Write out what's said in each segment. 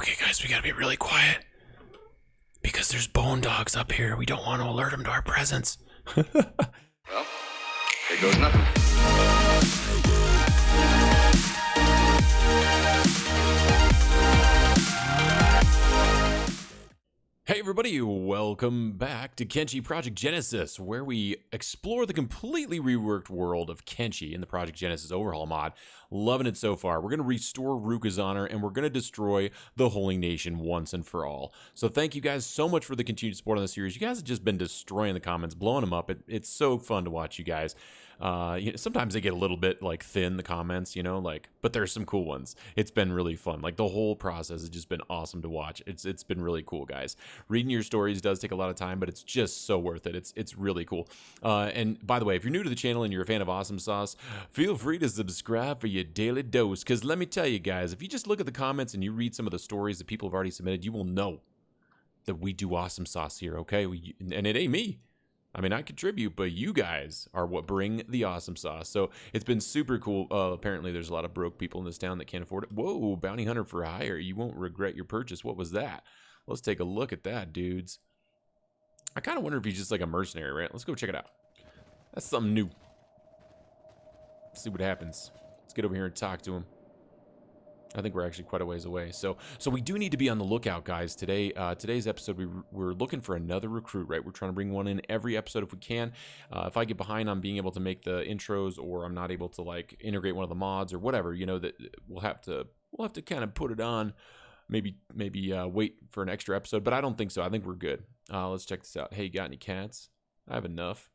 Okay, guys, we gotta be really quiet because there's bone dogs up here. We don't want to alert them to our presence. Well, there goes nothing. Hey everybody, welcome back to Kenshi Project Genesis, where we explore the completely reworked world of Kenshi in the Project Genesis Overhaul mod. Loving it so far. We're going to restore Ruka's honor, and we're going to destroy the Holy Nation once and for all. So thank you guys so much for the continued support on the series. You guys have just been destroying the comments, blowing them up. It's so fun to watch you guys. Sometimes they get a little bit like thin, the comments, but there's some cool ones. It's been really fun. Like the whole process has just been awesome to watch. It's been really cool, guys. Reading your stories does take a lot of time, but it's just so worth it. It's really cool. And by the way, if you're new to the channel and you're a fan of Awesome Sauce, feel free to subscribe for your daily dose. Because let me tell you guys, if you just look at the comments and you read some of the stories that people have already submitted, you will know that we do Awesome Sauce here, okay? And it ain't me. I mean, I contribute, but you guys are what bring the awesome sauce. So it's been super cool. Apparently, there's a lot of broke people in this town that can't afford it. Whoa, bounty hunter for hire. You won't regret your purchase. What was that? Let's take a look at that, dudes. I kind of wonder if he's just like a mercenary, right? Let's go check it out. That's something new. Let's see what happens. Let's get over here and talk to him. I think we're actually quite a ways away. So we do need to be on the lookout, guys. Today's episode, we're looking for another recruit, right? We're trying to bring one in every episode if we can. If I get behind on being able to make the intros, or I'm not able to like integrate one of the mods or whatever, that we'll have to kind of put it on. Maybe wait for an extra episode, but I don't think so. I think we're good. Let's check this out. Hey, you got any cats? I have enough.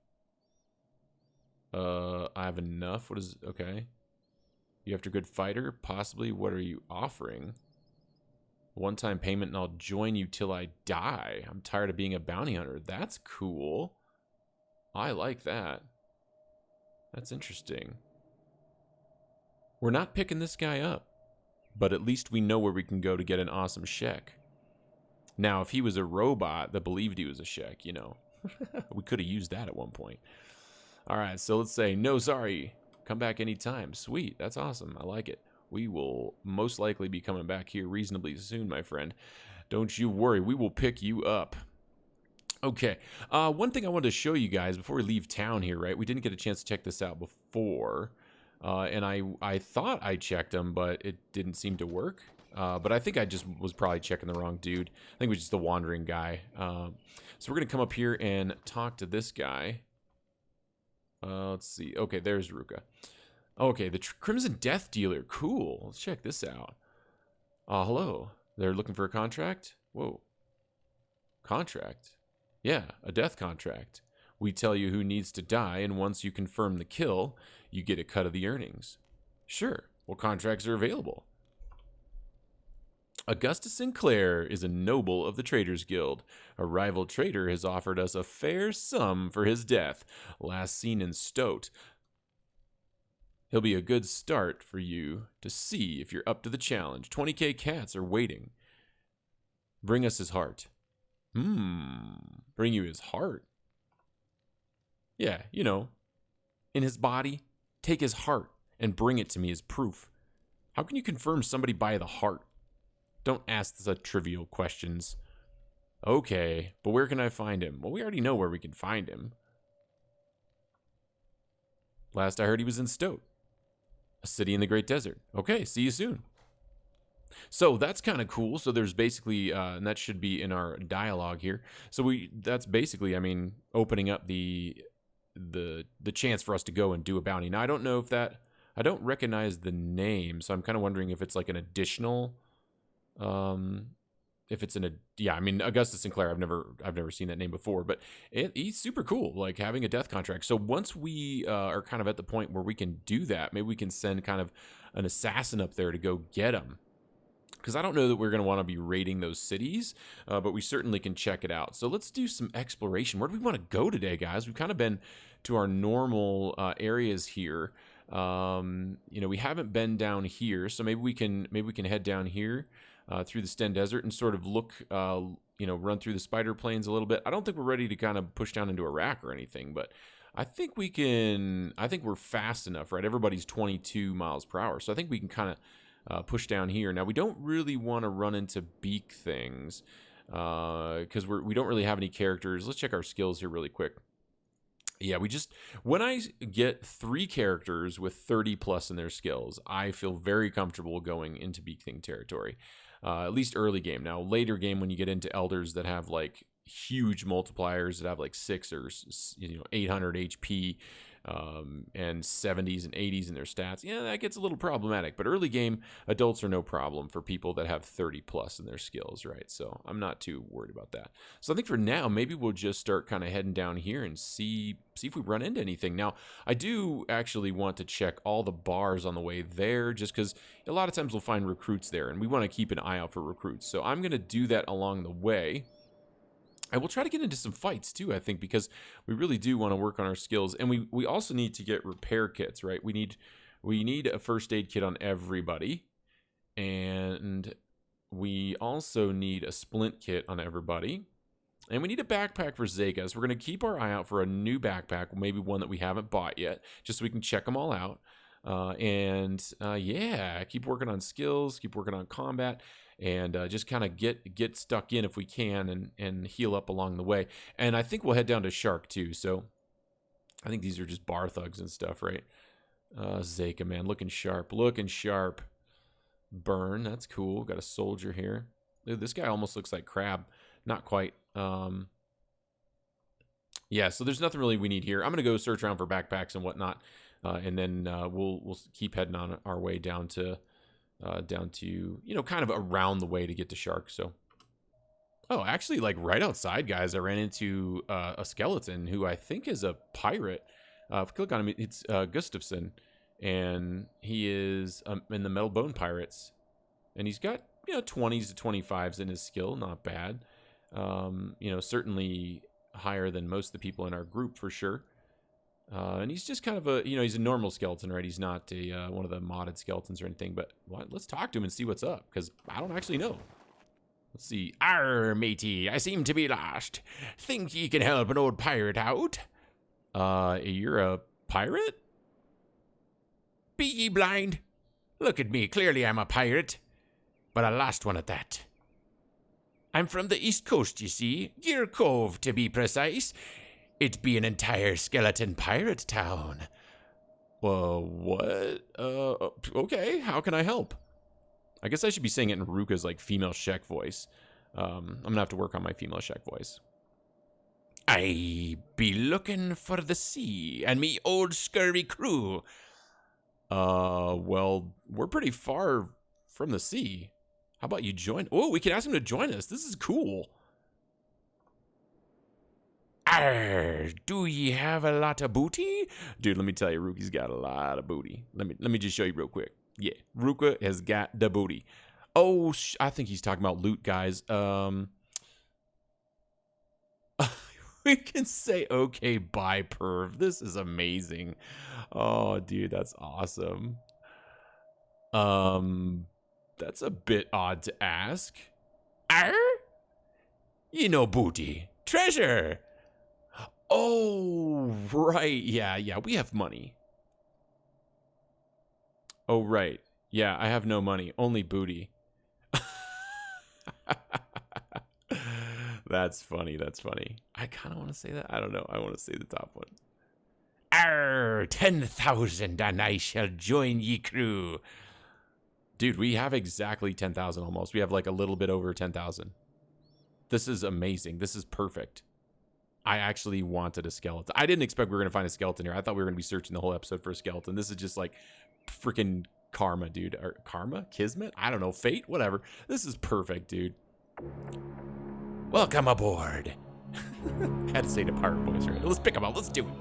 I have enough. What is okay? You after good fighter? Possibly. What are you offering? One-time payment and I'll join you till I die. I'm tired of being a bounty hunter. That's cool. I like that. That's interesting. We're not picking this guy up, but at least we know where we can go to get an awesome Shek. Now, if he was a robot that believed he was a Shek, we could have used that at one point. All right, so let's say, no, sorry. Come back anytime. Sweet. That's awesome. I like it. We will most likely be coming back here reasonably soon, my friend. Don't you worry. We will pick you up. Okay. One thing I wanted to show you guys before we leave town here, right? We didn't get a chance to check this out before. And I thought I checked them, but it didn't seem to work. But I think I just was probably checking the wrong dude. I think it was just the wandering guy. So we're going to come up here and talk to this guy. Let's see. Okay, there's Ruka. Okay, the Crimson Death Dealer. Cool. Let's check this out. Hello. They're looking for a contract? Whoa. Contract? Yeah, a death contract. We tell you who needs to die, and once you confirm the kill, you get a cut of the earnings. Sure. What contracts are available? Augustus Sinclair is a noble of the Traders Guild. A rival trader has offered us a fair sum for his death, last seen in Stoat. He'll be a good start for you to see if you're up to the challenge. 20k cats are waiting. Bring us his heart. Bring you his heart? Yeah, in his body. Take his heart and bring it to me as proof. How can you confirm somebody by the heart? Don't ask such trivial questions. Okay, but where can I find him? Well, we already know where we can find him. Last I heard he was in Stoat, a city in the Great Desert. Okay, see you soon. So that's kind of cool. So there's basically, and that should be in our dialogue here. So that's basically, opening up the chance for us to go and do a bounty. Now I don't know if I don't recognize the name, so I'm kind of wondering if it's like an additional. If it's Augustus Sinclair, I've never seen that name before, but he's super cool, like having a death contract. So once we are kind of at the point where we can do that, maybe we can send kind of an assassin up there to go get him. Because I don't know that we're going to want to be raiding those cities, but we certainly can check it out. So let's do some exploration. Where do we want to go today, guys? We've kind of been to our normal areas here. We haven't been down here, so maybe we can head down here. Through the Sten Desert and sort of look, run through the spider plains a little bit. I don't think we're ready to kind of push down into Iraq or anything, but I think we're fast enough, right? Everybody's 22 miles per hour, so I think we can kind of push down here. Now, we don't really want to run into beak things because we don't really have any characters. Let's check our skills here really quick. Yeah, when I get 3 characters with 30 plus in their skills, I feel very comfortable going into beak thing territory. At least early game. Now, later game, when you get into elders that have like huge multipliers that have like 6 or 800 HP and 70s and 80s in their stats, yeah, that gets a little problematic. But early game, adults are no problem for people that have 30 plus in their skills, right? So I'm not too worried about that. So I think for now, maybe we'll just start kind of heading down here and see if we run into anything. Now, I do actually want to check all the bars on the way there, just because a lot of times we'll find recruits there, and we want to keep an eye out for recruits. So I'm going to do that along the way. I will try to get into some fights too, I think, because we really do want to work on our skills. And we also need to get repair kits, right? We need a first aid kit on everybody. And we also need a splint kit on everybody. And we need a backpack for Zeka. So we're going to keep our eye out for a new backpack, maybe one that we haven't bought yet, just so we can check them all out. Yeah, keep working on skills, keep working on combat. And just kind of get stuck in if we can and heal up along the way. And I think we'll head down to Shark too. So I think these are just bar thugs and stuff, right? Zeka, man, looking sharp. Burn, that's cool. Got a soldier here. Dude, this guy almost looks like Crab. Not quite. Yeah, so there's nothing really we need here. I'm going to go search around for backpacks and whatnot. And then we'll keep heading on our way down to kind of around the way to get to Shark. So, oh, actually, like right outside, guys, I ran into a skeleton who I think is a pirate. If you click on him, it's Gustafson, and he is in the Metal Bone Pirates, and he's got 20s to 25s in his skill, not bad. Certainly higher than most of the people in our group for sure. And he's just kind of he's a normal skeleton, right? He's not one of the modded skeletons or anything, but let's talk to him and see what's up, because I don't actually know. Let's see. "Arr, matey, I seem to be lost. Think ye can help an old pirate out?" You're a pirate? "Be ye blind? Look at me, clearly I'm a pirate, but a lost one at that. I'm from the East Coast, you see, Gear Cove to be precise. It be an entire skeleton pirate town." What? Okay, how can I help? I guess I should be saying it in Ruka's like female Shek voice. I'm gonna have to work on my female Shek voice. "I be looking for the sea and me old scurvy crew." Well, we're pretty far from the sea. How about you join? Oh, we can ask him to join us. This is cool. "Arr, do ye have a lot of booty?" Dude, let me tell you, Ruka's got a lot of booty. Let me just show you real quick. Yeah, Ruka has got the booty. Oh, I think he's talking about loot, guys. We can say, "Okay, bye, perv." This is amazing. Oh, dude, that's awesome. That's a bit odd to ask. "Arr? Booty. Treasure." Oh, right. Yeah, we have money. Oh, right. Yeah, I have no money. Only booty. That's funny. I kind of want to say that. I don't know. I want to say the top one. "Arr, 10,000 and I shall join ye crew." Dude, we have exactly 10,000 almost. We have like a little bit over 10,000. This is amazing. This is perfect. I actually wanted a skeleton. I didn't expect we were going to find a skeleton here. I thought we were going to be searching the whole episode for a skeleton. This is just like freaking karma, dude. Or karma? Kismet? I don't know. Fate? Whatever. This is perfect, dude. "Welcome aboard." Had to say the pirate voice, right? Let's pick him up. Let's do it.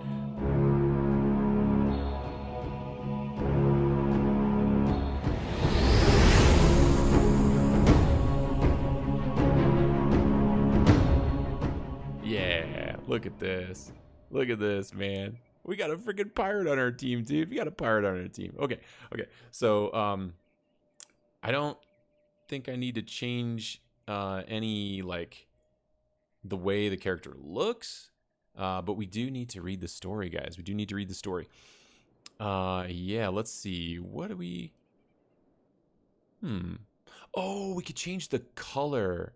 Yeah, look at this. Look at this, man. We got a freaking pirate on our team, dude. We got a pirate on our team. Okay. So, I don't think I need to change any, like, the way the character looks. But we do need to read the story, guys. We do need to read the story. Yeah, let's see. What do we... Oh, we could change the color.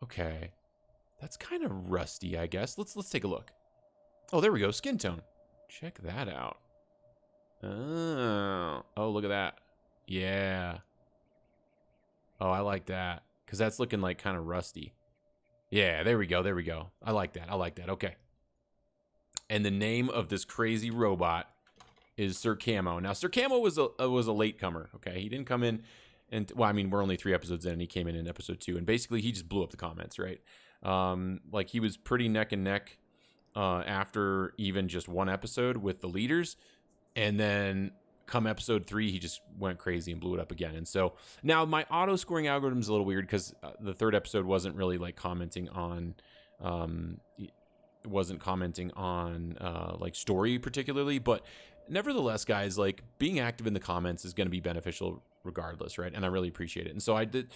Okay. That's kind of rusty, I guess. Let's take a look. Oh, there we go. Skin tone. Check that out. Oh, look at that. Yeah. Oh, I like that. Because that's looking like kind of rusty. Yeah, there we go. There we go. I like that. I like that. Okay. And the name of this crazy robot is Sir Camo. Now, Sir Camo was a latecomer. Okay, he didn't come in, and well, I mean, we're only 3 episodes in, and he came in episode 2, and basically he just blew up the comments, right? Like he was pretty neck and neck after even just 1 episode with the leaders, and then come episode 3, he just went crazy and blew it up again. And so now my auto scoring algorithm is a little weird because the 3rd episode wasn't really like commenting on. Wasn't commenting on like story particularly, but nevertheless, guys, like being active in the comments is going to be beneficial regardless, right? And I really appreciate it. And so I did.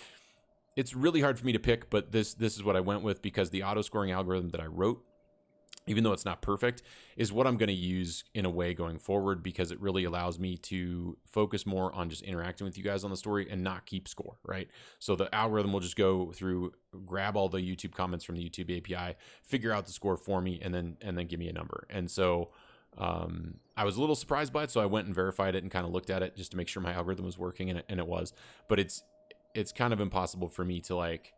It's really hard for me to pick, but this is what I went with because the auto scoring algorithm that I wrote, even though it's not perfect, is what I'm going to use in a way going forward because it really allows me to focus more on just interacting with you guys on the story and not keep score, right? So the algorithm will just go through, grab all the YouTube comments from the YouTube API, figure out the score for me, and then give me a number. And so I was a little surprised by it, so I went and verified it and kind of looked at it just to make sure my algorithm was working, and it was. But it's kind of impossible for me to like.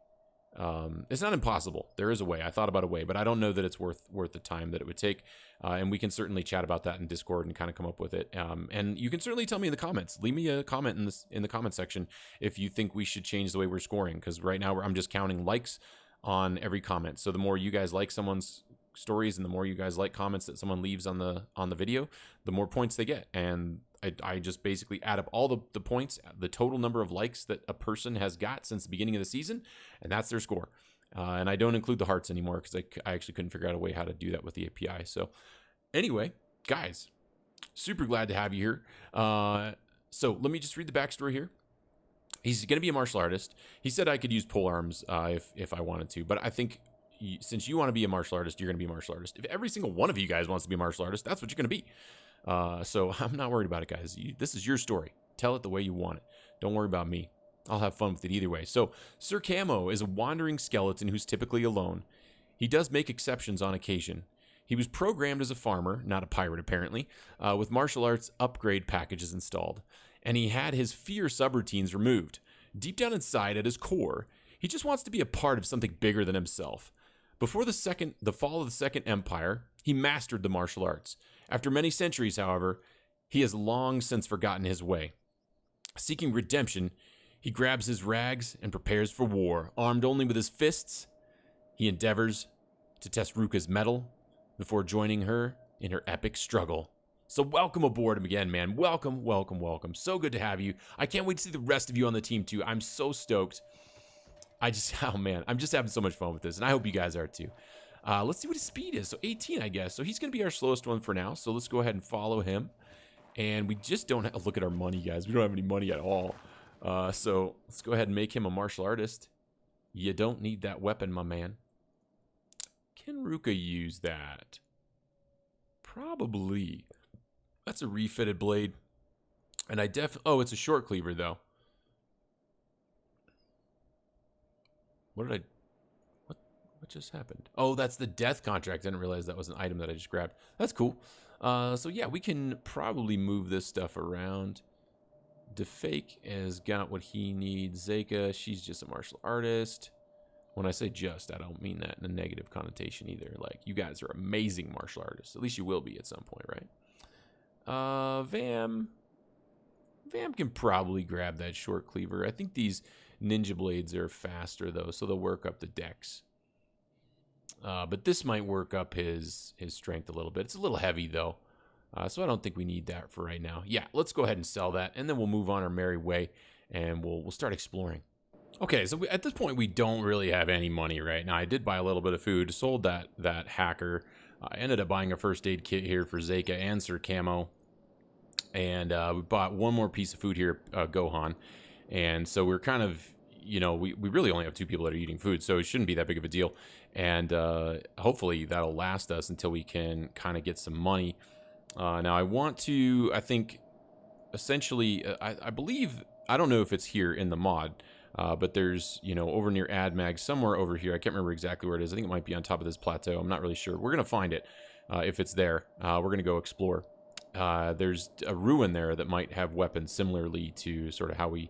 It's not impossible. There is a way. I thought about a way, but I don't know that it's worth the time that it would take. And we can certainly chat about that in Discord and kind of come up with it. And you can certainly tell me in the comments. Leave me a comment in the comment section if you think we should change the way we're scoring. Because right now I'm just counting likes on every comment. So the more you guys like someone's stories and the more you guys like comments that someone leaves on the video, the more points they get. And I just basically add up all the points, the total number of likes that a person has got since the beginning of the season, and that's their score. And I don't include the hearts anymore because I actually couldn't figure out a way how to do that with the API. So anyway, guys, super glad to have you here. So let me just read the backstory here. He's going to be a martial artist. He said I could use pole arms if I wanted to, but I think since you want to be a martial artist, you're going to be a martial artist. If every single one of you guys wants to be a martial artist, that's what you're going to be. So I'm not worried about it, guys. This is your story. Tell it the way you want it. Don't worry about me. I'll have fun with it either way. So Sir Camo is a wandering skeleton who's typically alone. He does make exceptions on occasion. He was programmed as a farmer, not a pirate apparently, with martial arts upgrade packages installed. And he had his fear subroutines removed. Deep down inside, at his core, he just wants to be a part of something bigger than himself. Before the fall of the Second Empire, he mastered the martial arts. After many centuries, however, he has long since forgotten his way. Seeking redemption, he grabs his rags and prepares for war. Armed only with his fists, he endeavors to test Ruka's mettle before joining her in her epic struggle. So welcome aboard again, man. Welcome, welcome, welcome. So good to have you. I can't wait to see the rest of you on the team, too. I'm so stoked. Oh, man, I'm just having so much fun with this, and I hope you guys are, too. Let's see what his speed is. So 18, I guess. So he's going to be our slowest one for now. So let's go ahead and follow him. And we just don't have, look at our money, guys. We don't have any money at all. So let's go ahead and make him a martial artist. You don't need that weapon, my man. Can Ruka use that? Probably. That's a refitted blade. And oh, it's a short cleaver, though. What just happened? Oh, that's the death contract. I didn't realize that was an item that I just grabbed. That's cool. So yeah, we can probably move this stuff around. DeFake has got what he needs. Zeka, she's just a martial artist. When I say just, I don't mean that in a negative connotation either. Like, you guys are amazing martial artists. At least you will be at some point, right? Vam can probably grab that short cleaver. I think these ninja blades are faster, though, so they'll work up the dex. But this might work up his strength a little bit. It's a little heavy, though, so I don't think we need that for right now. Yeah, let's go ahead and sell that, and then we'll move on our merry way, and we'll start exploring. Okay, so at this point, we don't really have any money right now. I did buy a little bit of food, sold that hacker. I ended up buying a first aid kit here for Zeka and Sir Camo, and we bought one more piece of food here, Gohan, and so we're kind of, we really only have 2 people that are eating food, so it shouldn't be that big of a deal, and hopefully that'll last us until we can kind of get some money. Now I think essentially, I believe I don't know if it's here in the mod, but there's, you know, over near AdMag, somewhere over here. I can't remember exactly where it is. I think it might be on top of this plateau. I'm not really sure. We're going to find it if it's there. We're going to go explore. There's a ruin there that might have weapons similarly to sort of how we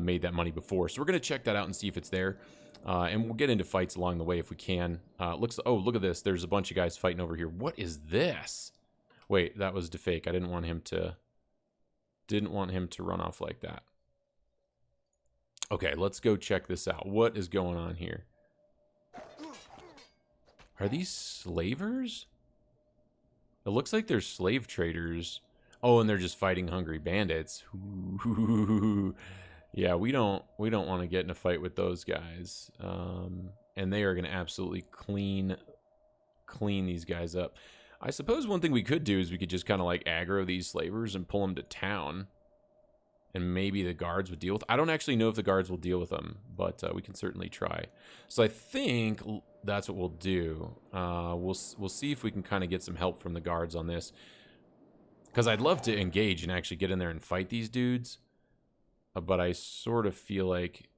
made that money before. So we're going to check that out and see if it's there. And we'll get into fights along the way if we can. Oh, look at this. There's a bunch of guys fighting over here. What is this? Wait, that was Defake. I didn't want him to run off like that. Okay, let's go check this out. What is going on here? Are these slavers? It looks like they're slave traders. Oh, and they're just fighting hungry bandits. Ooh. Yeah, we don't want to get in a fight with those guys. And they are going to absolutely clean these guys up. I suppose one thing we could do is we could just kind of like aggro these slavers and pull them to town. And maybe the guards would deal with. I don't actually know if the guards will deal with them, but we can certainly try. So I think that's what we'll do. We'll see if we can kind of get some help from the guards on this, because I'd love to engage and actually get in there and fight these dudes, but I sort of feel like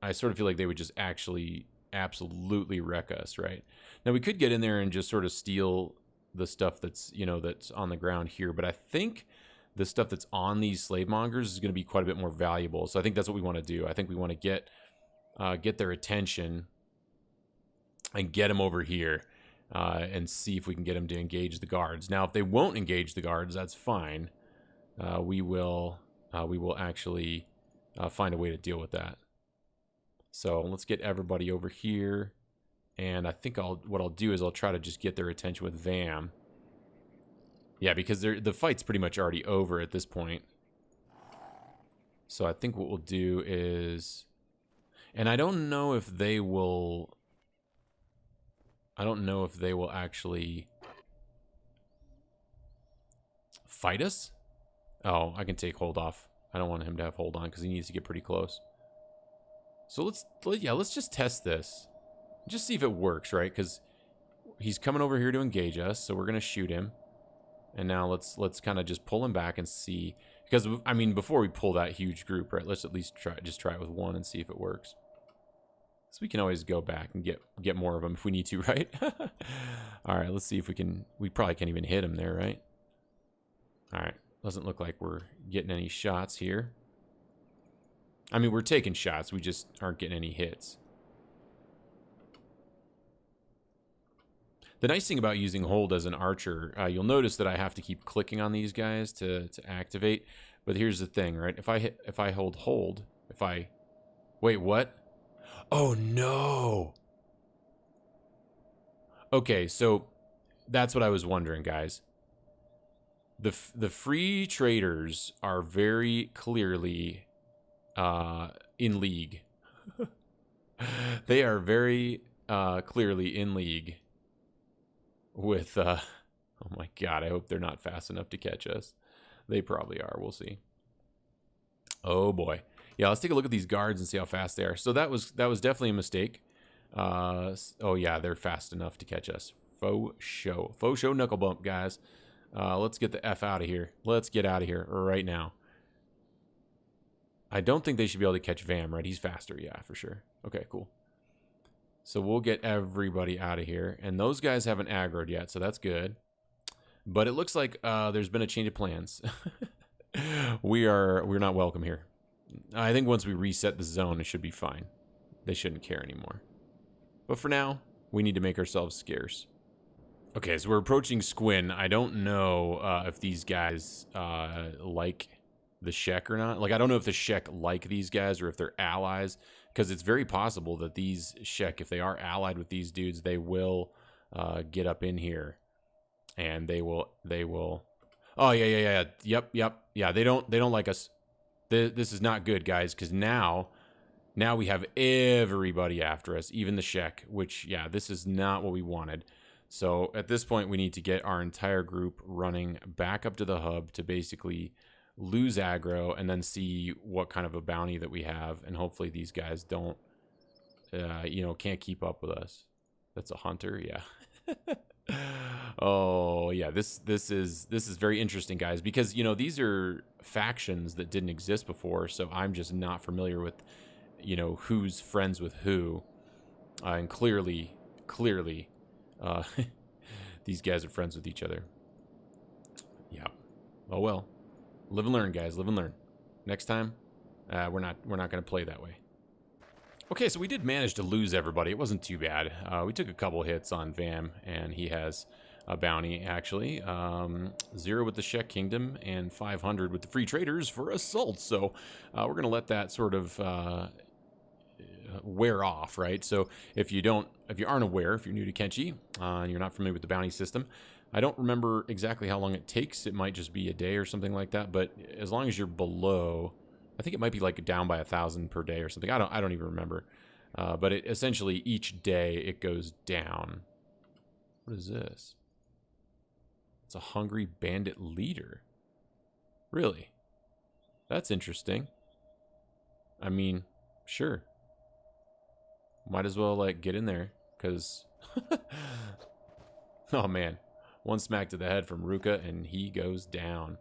they would just actually absolutely wreck us, right? Now we could get in there and just sort of steal the stuff that's, you know, that's on the ground here, but I think the stuff that's on these slave mongers is going to be quite a bit more valuable. So I think that's what we want to do. I think we want to get their attention and get them over here and see if we can get them to engage the guards. Now, if they won't engage the guards, that's fine. We will actually find a way to deal with that. So let's get everybody over here. And I think what I'll do is I'll try to just get their attention with Vam. Yeah, because the fight's pretty much already over at this point. So I think what we'll do is... And I don't know if they will actually fight us. Oh, I can take hold off. I don't want him to have hold on because he needs to get pretty close. So let's just test this. Just see if it works, right? Because he's coming over here to engage us, so we're going to shoot him. And now let's kind of just pull him back and see, because I mean, before we pull that huge group, right? Let's at least try it with one and see if it works. So we can always go back and get more of them if we need to, right? All right, let's see if we can. We probably can't even hit him there, right? All right, doesn't look like we're getting any shots here. I mean, we're taking shots, we just aren't getting any hits. The nice thing about using hold as an archer, you'll notice that I have to keep clicking on these guys to activate. But here's the thing, right? If I hold, wait, what? Oh no! Okay, so that's what I was wondering, guys. The free traders are very clearly in league. They are very clearly in league with oh my god, I hope they're not fast enough to catch us. They probably are. We'll see. Oh boy. Yeah, let's take a look at these guards and see how fast they are. So that was definitely a mistake. Oh yeah, they're fast enough to catch us. Faux show knuckle bump, guys. Let's get the F out of here. Let's get out of here right now. I don't think they should be able to catch Vam, right? He's faster, yeah, for sure. Okay, cool. So we'll get everybody out of here. And those guys haven't aggroed yet, so that's good. But it looks like there's been a change of plans. We're not welcome here. I think once we reset the zone, it should be fine. They shouldn't care anymore. But for now, we need to make ourselves scarce. Okay, so we're approaching Squin. I don't know if these guys like the Shek or not. Like, I don't know if the Shek like these guys or if they're allies. Because it's very possible that these Shek, if they are allied with these dudes, they will get up in here, and they will. Oh yeah. Yep. Yeah, they don't like us. This is not good, guys. Because now we have everybody after us, even the Shek. Which, yeah, this is not what we wanted. So at this point, we need to get our entire group running back up to the hub to basically lose aggro and then see what kind of a bounty that we have, and hopefully these guys don't can't keep up with us. That's a hunter, yeah. Oh yeah, this is very interesting, guys, because you know these are factions that didn't exist before, so I'm just not familiar with, you know, who's friends with who, and clearly, uh, these guys are friends with each other. Yeah. Oh well, live and learn, guys. Live and learn. Next time, we're not going to play that way. Okay, so we did manage to lose everybody. It wasn't too bad. We took a couple hits on Vam, and he has a bounty, actually. 0 with the Shek Kingdom, and 500 with the Free Traders for assault. So we're going to let that sort of wear off, right? So if you aren't aware, if you're new to Kenshi, and you're not familiar with the bounty system, I don't remember exactly how long it takes. It might just be a day or something like that, but as long as you're below... I think it might be like down by 1,000 per day or something. I don't even remember. But it essentially each day it goes down. What is this? It's a hungry bandit leader. Really? That's interesting. I mean, sure. Might as well like get in there, because oh man, one smack to the head from Ruka and he goes down.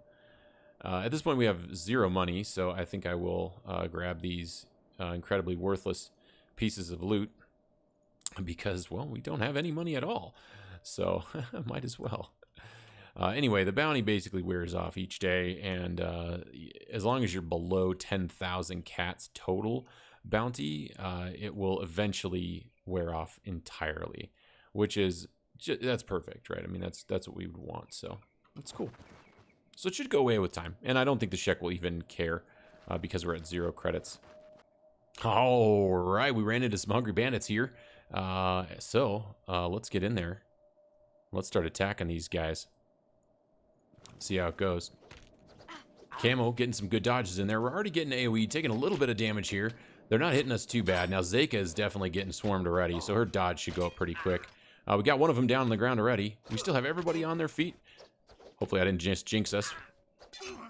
At this point, we have 0 money, so I think I will grab these incredibly worthless pieces of loot because, well, we don't have any money at all, so might as well. Anyway, the bounty basically wears off each day, and as long as you're below 10,000 cats total bounty, it will eventually wear off entirely, which is that's perfect, right? I mean, that's what we would want, so that's cool. So it should go away with time. And I don't think the Shek will even care because we're at 0 credits. All right, we ran into some hungry bandits here. So let's get in there. Let's start attacking these guys. See how it goes. Camo getting some good dodges in there. We're already getting AoE, taking a little bit of damage here. They're not hitting us too bad. Now Zeka is definitely getting swarmed already, so her dodge should go up pretty quick. We got one of them down on the ground already. We still have everybody on their feet. Hopefully I didn't just jinx us.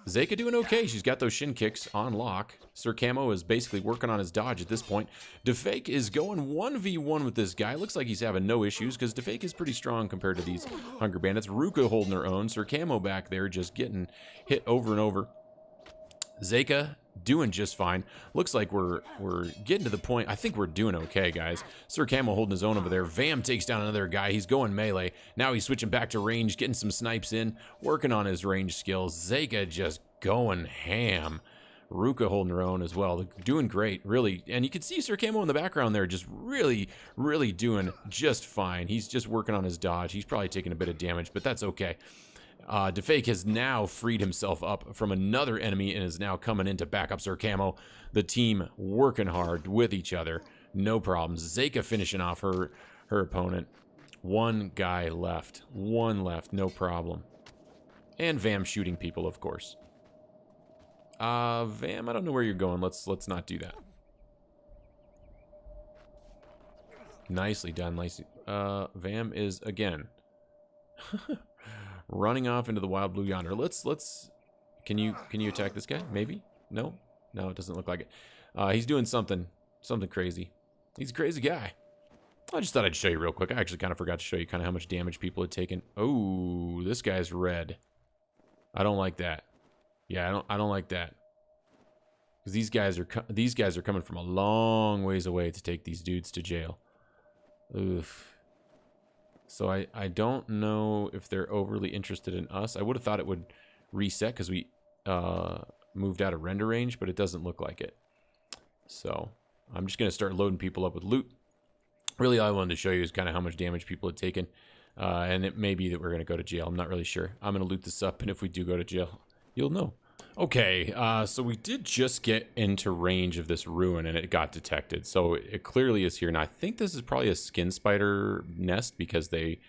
Zeka doing okay. She's got those shin kicks on lock. Sir Camo is basically working on his dodge at this point. Defake is going 1v1 with this guy. Looks like he's having no issues because Defake is pretty strong compared to these Hunger Bandits. Ruka holding her own. Sir Camo back there just getting hit over and over. Zeka doing just fine. Looks like we're getting to the point. I think we're doing okay, guys. Sir Camo holding his own over there. Vam takes down another guy. He's going melee. Now he's switching back to range, getting some snipes in, working on his range skills. Zeka just going ham. Ruka holding her own as well. Doing great, really. And you can see Sir Camo in the background there just really doing just fine. He's just working on his dodge. He's probably taking a bit of damage, but that's okay. Defake has now freed himself up from another enemy and is now coming in to back up Sir Camo. The team working hard with each other. No problems. Zeka finishing off her opponent. One guy left. One left. No problem. And Vam shooting people, of course. Vam, I don't know where you're going. Let's not do that. Nicely done. Nicely. Vam is again running off into the wild blue yonder. Let's. Can you attack this guy? Maybe. No. It doesn't look like it. He's doing something crazy. He's a crazy guy. I just thought I'd show you real quick. I actually kind of forgot to show you kind of how much damage people had taken. Oh, this guy's red. I don't like that. Yeah, I don't like that. Because these guys are coming from a long ways away to take these dudes to jail. Oof. So I don't know if they're overly interested in us. I would have thought it would reset because we moved out of render range, but it doesn't look like it. So I'm just going to start loading people up with loot. Really, all I wanted to show you is kind of how much damage people had taken. And it may be that we're going to go to jail. I'm not really sure. I'm going to loot this up, and if we do go to jail, you'll know. Okay, so we did just get into range of this ruin, and it got detected. So it clearly is here. And I think this is probably a skin spider nest because they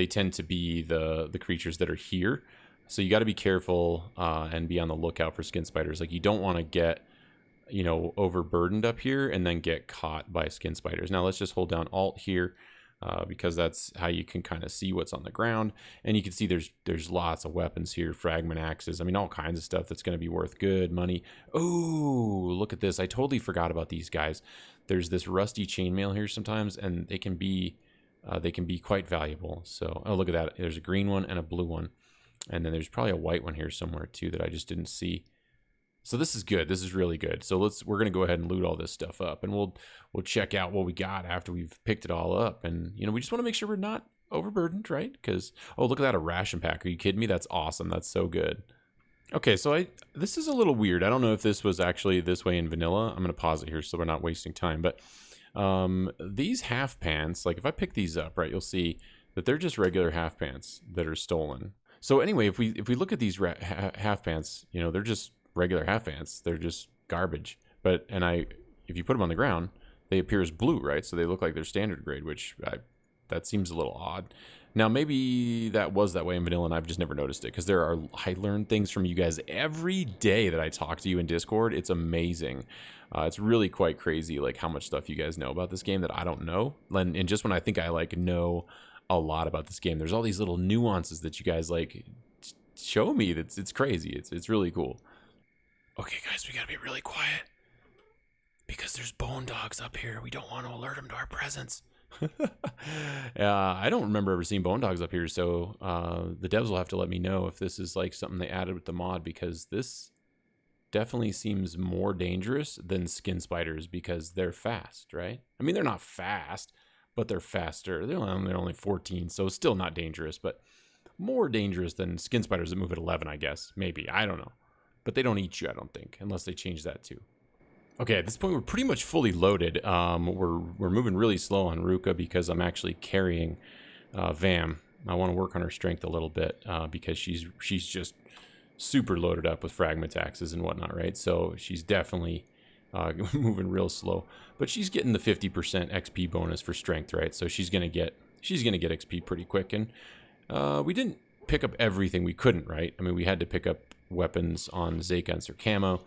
tend to be the creatures that are here. So you got to be careful and be on the lookout for skin spiders. Like, you don't want to get, you know, overburdened up here and then get caught by skin spiders. Now let's just hold down Alt here. Because that's how you can kind of see what's on the ground. And you can see there's lots of weapons here, fragment axes. I mean, all kinds of stuff that's going to be worth good money. Oh, look at this. I totally forgot about these guys. There's this rusty chainmail here sometimes, and they can be they can be quite valuable. So, oh, look at that. There's a green one and a blue one. And then there's probably a white one here somewhere too that I just didn't see. So this is good. This is really good. So we're going to go ahead and loot all this stuff up, and we'll check out what we got after we've picked it all up. And, you know, we just want to make sure we're not overburdened, right? Because, oh, look at that, a ration pack. Are you kidding me? That's awesome. That's so good. Okay, so this is a little weird. I don't know if this was actually this way in vanilla. I'm going to pause it here so we're not wasting time. But these half pants, like if I pick these up, right, you'll see that they're just regular half pants that are stolen. So anyway, if we look at these half pants, you know, they're just regular half pants. They're just garbage. But if you put them on the ground, they appear as blue, right? So they look like they're standard grade, which that seems a little odd. Now maybe that was that way in vanilla, and I've just never noticed it, because I learn things from you guys every day that I talk to you in Discord. It's amazing. It's really quite crazy, like how much stuff you guys know about this game that I don't know. And just when I think I like know a lot about this game, there's all these little nuances that you guys like show me. It's crazy. It's really cool. Okay, guys, we gotta be really quiet because there's bone dogs up here. We don't want to alert them to our presence. I don't remember ever seeing bone dogs up here, so the devs will have to let me know if this is like something they added with the mod, because this definitely seems more dangerous than skin spiders because they're fast, right? I mean, they're not fast, but they're faster. They're only 14, so still not dangerous, but more dangerous than skin spiders that move at 11, I guess. Maybe. I don't know. But they don't eat you, I don't think, unless they change that too. Okay, at this point, we're pretty much fully loaded. We're moving really slow on Ruka because I'm actually carrying Vam. I want to work on her strength a little bit because she's just super loaded up with fragment axes and whatnot, right? So she's definitely moving real slow. But she's getting the 50% XP bonus for strength, right? So she's gonna get XP pretty quick. And we didn't pick up everything we couldn't, right? I mean, we had to pick up weapons on Zayguns or camo.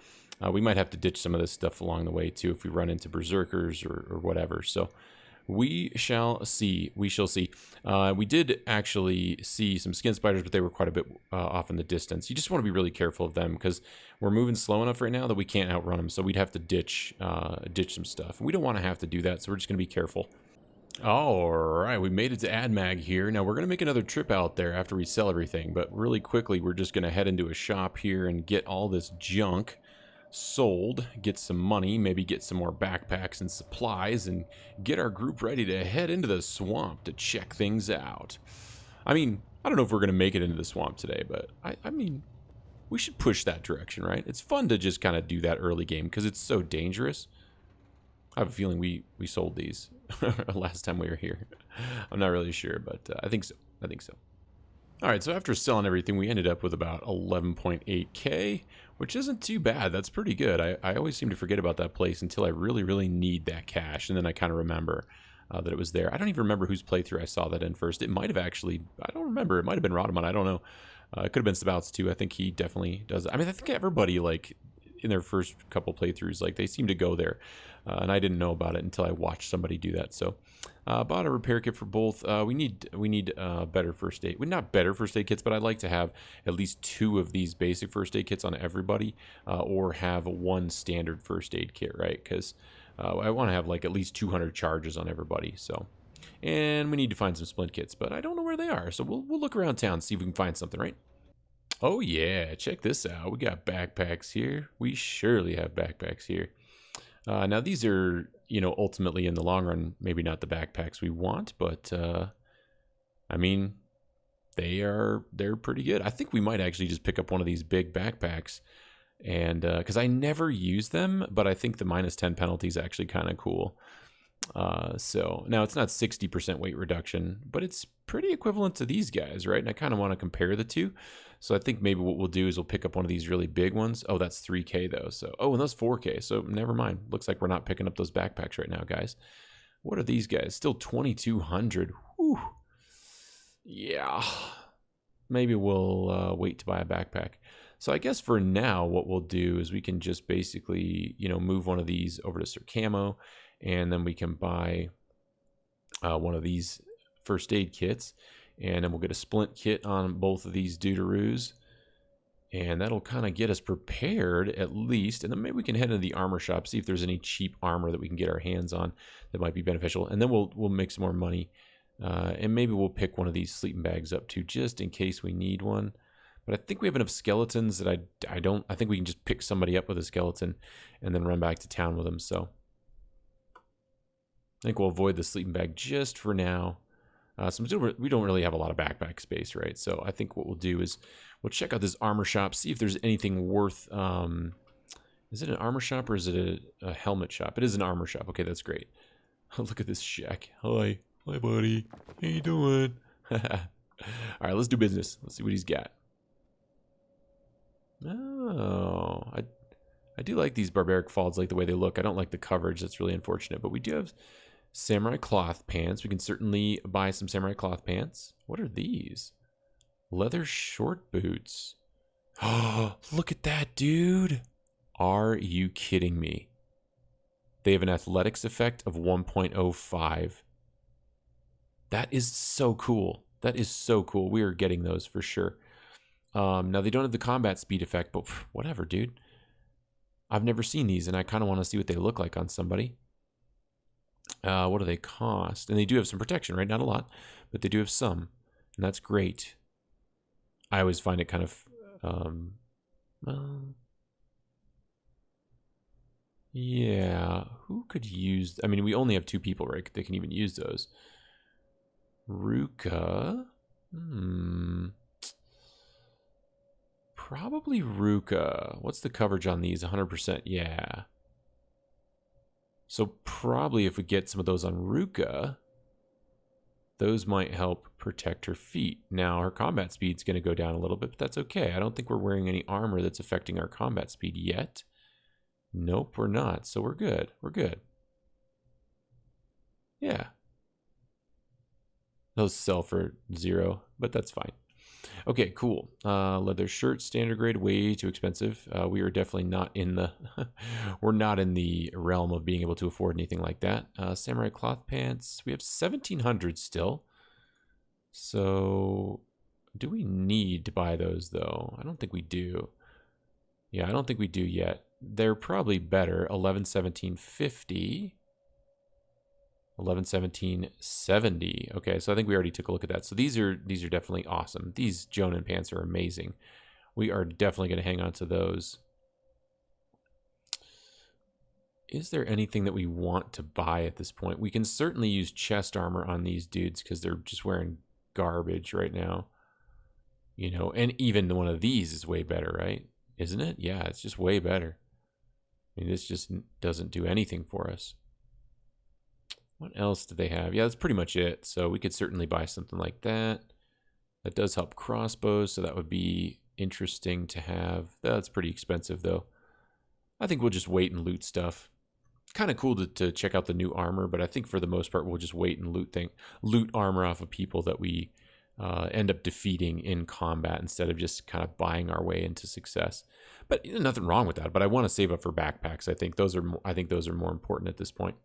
We might have to ditch some of this stuff along the way too if we run into berserkers or whatever. So we shall see. We shall see. We did actually see some skin spiders, but they were quite a bit off in the distance. You just want to be really careful of them because we're moving slow enough right now that we can't outrun them. So we'd have to ditch some stuff. We don't want to have to do that, so we're just going to be careful. All right, we made it to AdMag here. Now we're going to make another trip out there after we sell everything, but really quickly we're just going to head into a shop here and get all this junk sold, get some money, maybe get some more backpacks and supplies, and get our group ready to head into the swamp to check things out. I mean, I don't know if we're going to make it into the swamp today, but I mean, we should push that direction, right? It's fun to just kind of do that early game because it's so dangerous. I have a feeling we sold these last time we were here. I'm not really sure, but I think so. All right, so after selling everything, we ended up with about 11.8K, which isn't too bad. That's pretty good. I always seem to forget about that place until I really, really need that cash, and then I kind of remember that it was there. I don't even remember whose playthrough I saw that in first. It might have actually, I don't remember. It might have been Rodamon. I don't know. It could have been Spouts too. I think he definitely does. I mean, I think everybody, like, in their first couple playthroughs, like, they seem to go there. And I didn't know about it until I watched somebody do that. So bought a repair kit for both. We need better first aid. Well, not better first aid kits, but I'd like to have at least 2 of these basic first aid kits on everybody, or have 1 standard first aid kit, right? Because I want to have like at least 200 charges on everybody. So, and we need to find some splint kits, but I don't know where they are. So we'll look around town, see if we can find something, right? Oh yeah, check this out. We got backpacks here. We surely have backpacks here. Now these are, you know, ultimately in the long run, maybe not the backpacks we want, but I mean, they're pretty good. I think we might actually just pick up one of these big backpacks, and because I never use them, but I think the -10 penalty is actually kind of cool. So now it's not 60% weight reduction, but it's pretty equivalent to these guys, right? And I kind of want to compare the two. So I think maybe what we'll do is we'll pick up one of these really big ones. Oh, that's 3K though. So, oh, and that's 4K. So never mind. Looks like we're not picking up those backpacks right now, guys. What are these guys? Still 2,200. Whew. Yeah. Maybe we'll wait to buy a backpack. So I guess for now, what we'll do is we can just basically, you know, move one of these over to Sir Camo, and then we can buy one of these first aid kits, and then we'll get a splint kit on both of these doodaroos, and that'll kind of get us prepared at least. And then maybe we can head into the armor shop, see if there's any cheap armor that we can get our hands on that might be beneficial, and then we'll make some more money And maybe we'll pick one of these sleeping bags up too, just in case we need one. But I think we have enough skeletons that I think we can just pick somebody up with a skeleton and then run back to town with them. So I think we'll avoid the sleeping bag just for now. So we don't really have a lot of backpack space, right? So I think what we'll do is we'll check out this armor shop, see if there's anything worth... is it an armor shop or is it a helmet shop? It is an armor shop. Okay, that's great. Look at this shack. Hi. Hi, buddy. How you doing? All right, let's do business. Let's see what he's got. Oh, I do like these barbaric falls, like the way they look. I don't like the coverage. That's really unfortunate. But we do have samurai cloth pants. We can certainly buy some samurai cloth pants. What are these? Leather short boots. Oh, look at that, dude. Are you kidding me? They have an athletics effect of 1.05. That is so cool. That is so cool. We are getting those for sure. Now, they don't have the combat speed effect, but whatever, dude. I've never seen these, and I kind of want to see what they look like on somebody. What do they cost? And they do have some protection, right? Not a lot, but they do have some, and that's great. I always find it kind of... yeah, who could use... I mean, we only have 2 people, right? They can even use those. Ruka? Probably Ruka. What's the coverage on these? 100%. Yeah. So probably if we get some of those on Ruka, those might help protect her feet. Now, her combat speed's going to go down a little bit, but that's okay. I don't think we're wearing any armor that's affecting our combat speed yet. Nope, we're not. So we're good. We're good. Yeah. Those sell for 0, but that's fine. Okay, cool. Leather shirt, standard grade, way too expensive. We are definitely not in the we're not in the realm of being able to afford anything like that. Samurai cloth pants. We have 1,700 still. So do we need to buy those though? I don't think we do. Yeah, I don't think we do yet. They're probably better. 11,1750. 11,1770. Okay, so I think we already took a look at that. So these are definitely awesome. These Jonin pants are amazing. We are definitely going to hang on to those. Is there anything that we want to buy at this point? We can certainly use chest armor on these dudes because they're just wearing garbage right now. You know, and even one of these is way better, right? Isn't it? Yeah, it's just way better. I mean, this just doesn't do anything for us. What else do they have? Yeah, that's pretty much it. So we could certainly buy something like that. That does help crossbows, so that would be interesting to have. That's pretty expensive, though. I think we'll just wait and loot stuff. Kind of cool to check out the new armor, but I think for the most part, we'll just wait and loot armor off of people that we end up defeating in combat instead of just kind of buying our way into success. But nothing wrong with that. But I want to save up for backpacks. I think those are more important at this point.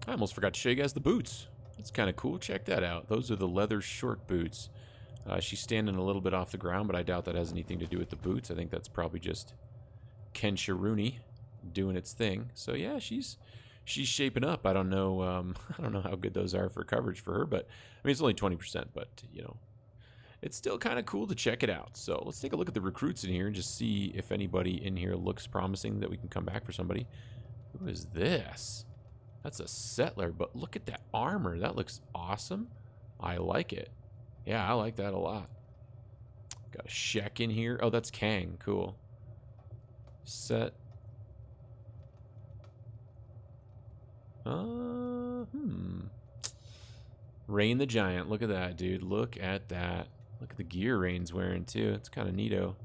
I almost forgot to show you guys the boots. That's kind of cool. Check that out. Those are the leather short boots. She's standing a little bit off the ground, but I doubt that has anything to do with the boots. I think that's probably just Kenshi doing its thing. So yeah, she's shaping up. I don't know. I don't know how good those are for coverage for her, but I mean it's only 20%. But you know, it's still kind of cool to check it out. So let's take a look at the recruits in here and just see if anybody in here looks promising that we can come back for somebody. Who is this? That's a settler, but look at that armor. That looks awesome. I like it. Yeah, I like that a lot. Got a Shek in here. Oh, that's Kang. Cool. Set. Rain the Giant. Look at that, dude. Look at that. Look at the gear Rain's wearing, too. It's kind of neato.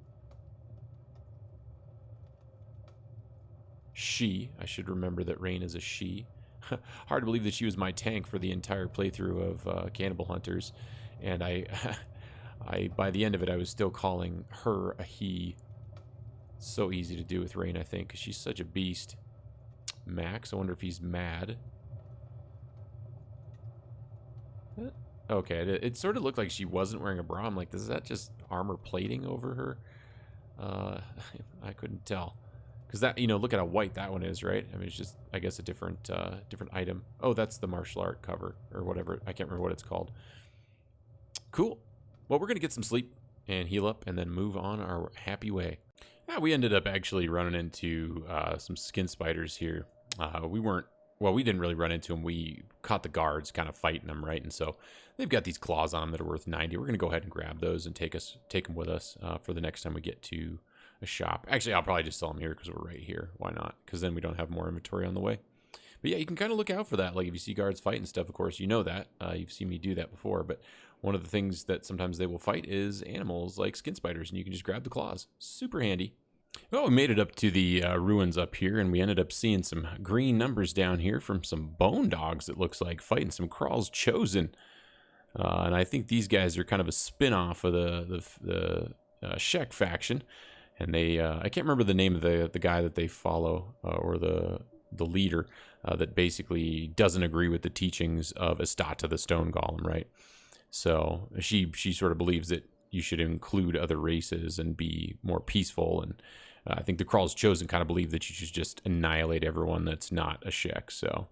She. I should remember that Rain is a she. Hard to believe that she was my tank for the entire playthrough of Cannibal Hunters, and I by the end of it, I was still calling her a he. So easy to do with Rain, I think, because she's such a beast. Max, I wonder if he's mad. Okay, it sort of looked like she wasn't wearing a bra. I'm like, is that just armor plating over her? I couldn't tell. Because that, you know, look at how white that one is, right? I mean, it's just, I guess, a different different item. Oh, that's the martial art cover or whatever. I can't remember what it's called. Cool. Well, we're going to get some sleep and heal up and then move on our happy way. We ended up actually running into some skin spiders here. We didn't really run into them. We caught the guards kind of fighting them, right? And so they've got these claws on them that are worth 90. We're going to go ahead and grab those and take them with us for the next time we get to a shop. Actually, I'll probably just sell them here because we're right here. Why not? Because then we don't have more inventory on the way. But yeah, you can kind of look out for that. Like if you see guards fighting stuff, of course, you know that. You've seen me do that before. But one of the things that sometimes they will fight is animals like skin spiders, and you can just grab the claws. Super handy. Well, we made it up to the ruins up here, and we ended up seeing some green numbers down here from some bone dogs, it looks like, fighting some Kral's Chosen. And I think these guys are kind of a spin-off of the Shek faction. And they, I can't remember the name of the guy that they follow, or the leader that basically doesn't agree with the teachings of Astata, the stone golem, right? So she sort of believes that you should include other races and be more peaceful. And I think the Kral's Chosen kind of believe that you should just annihilate everyone that's not a Shek. So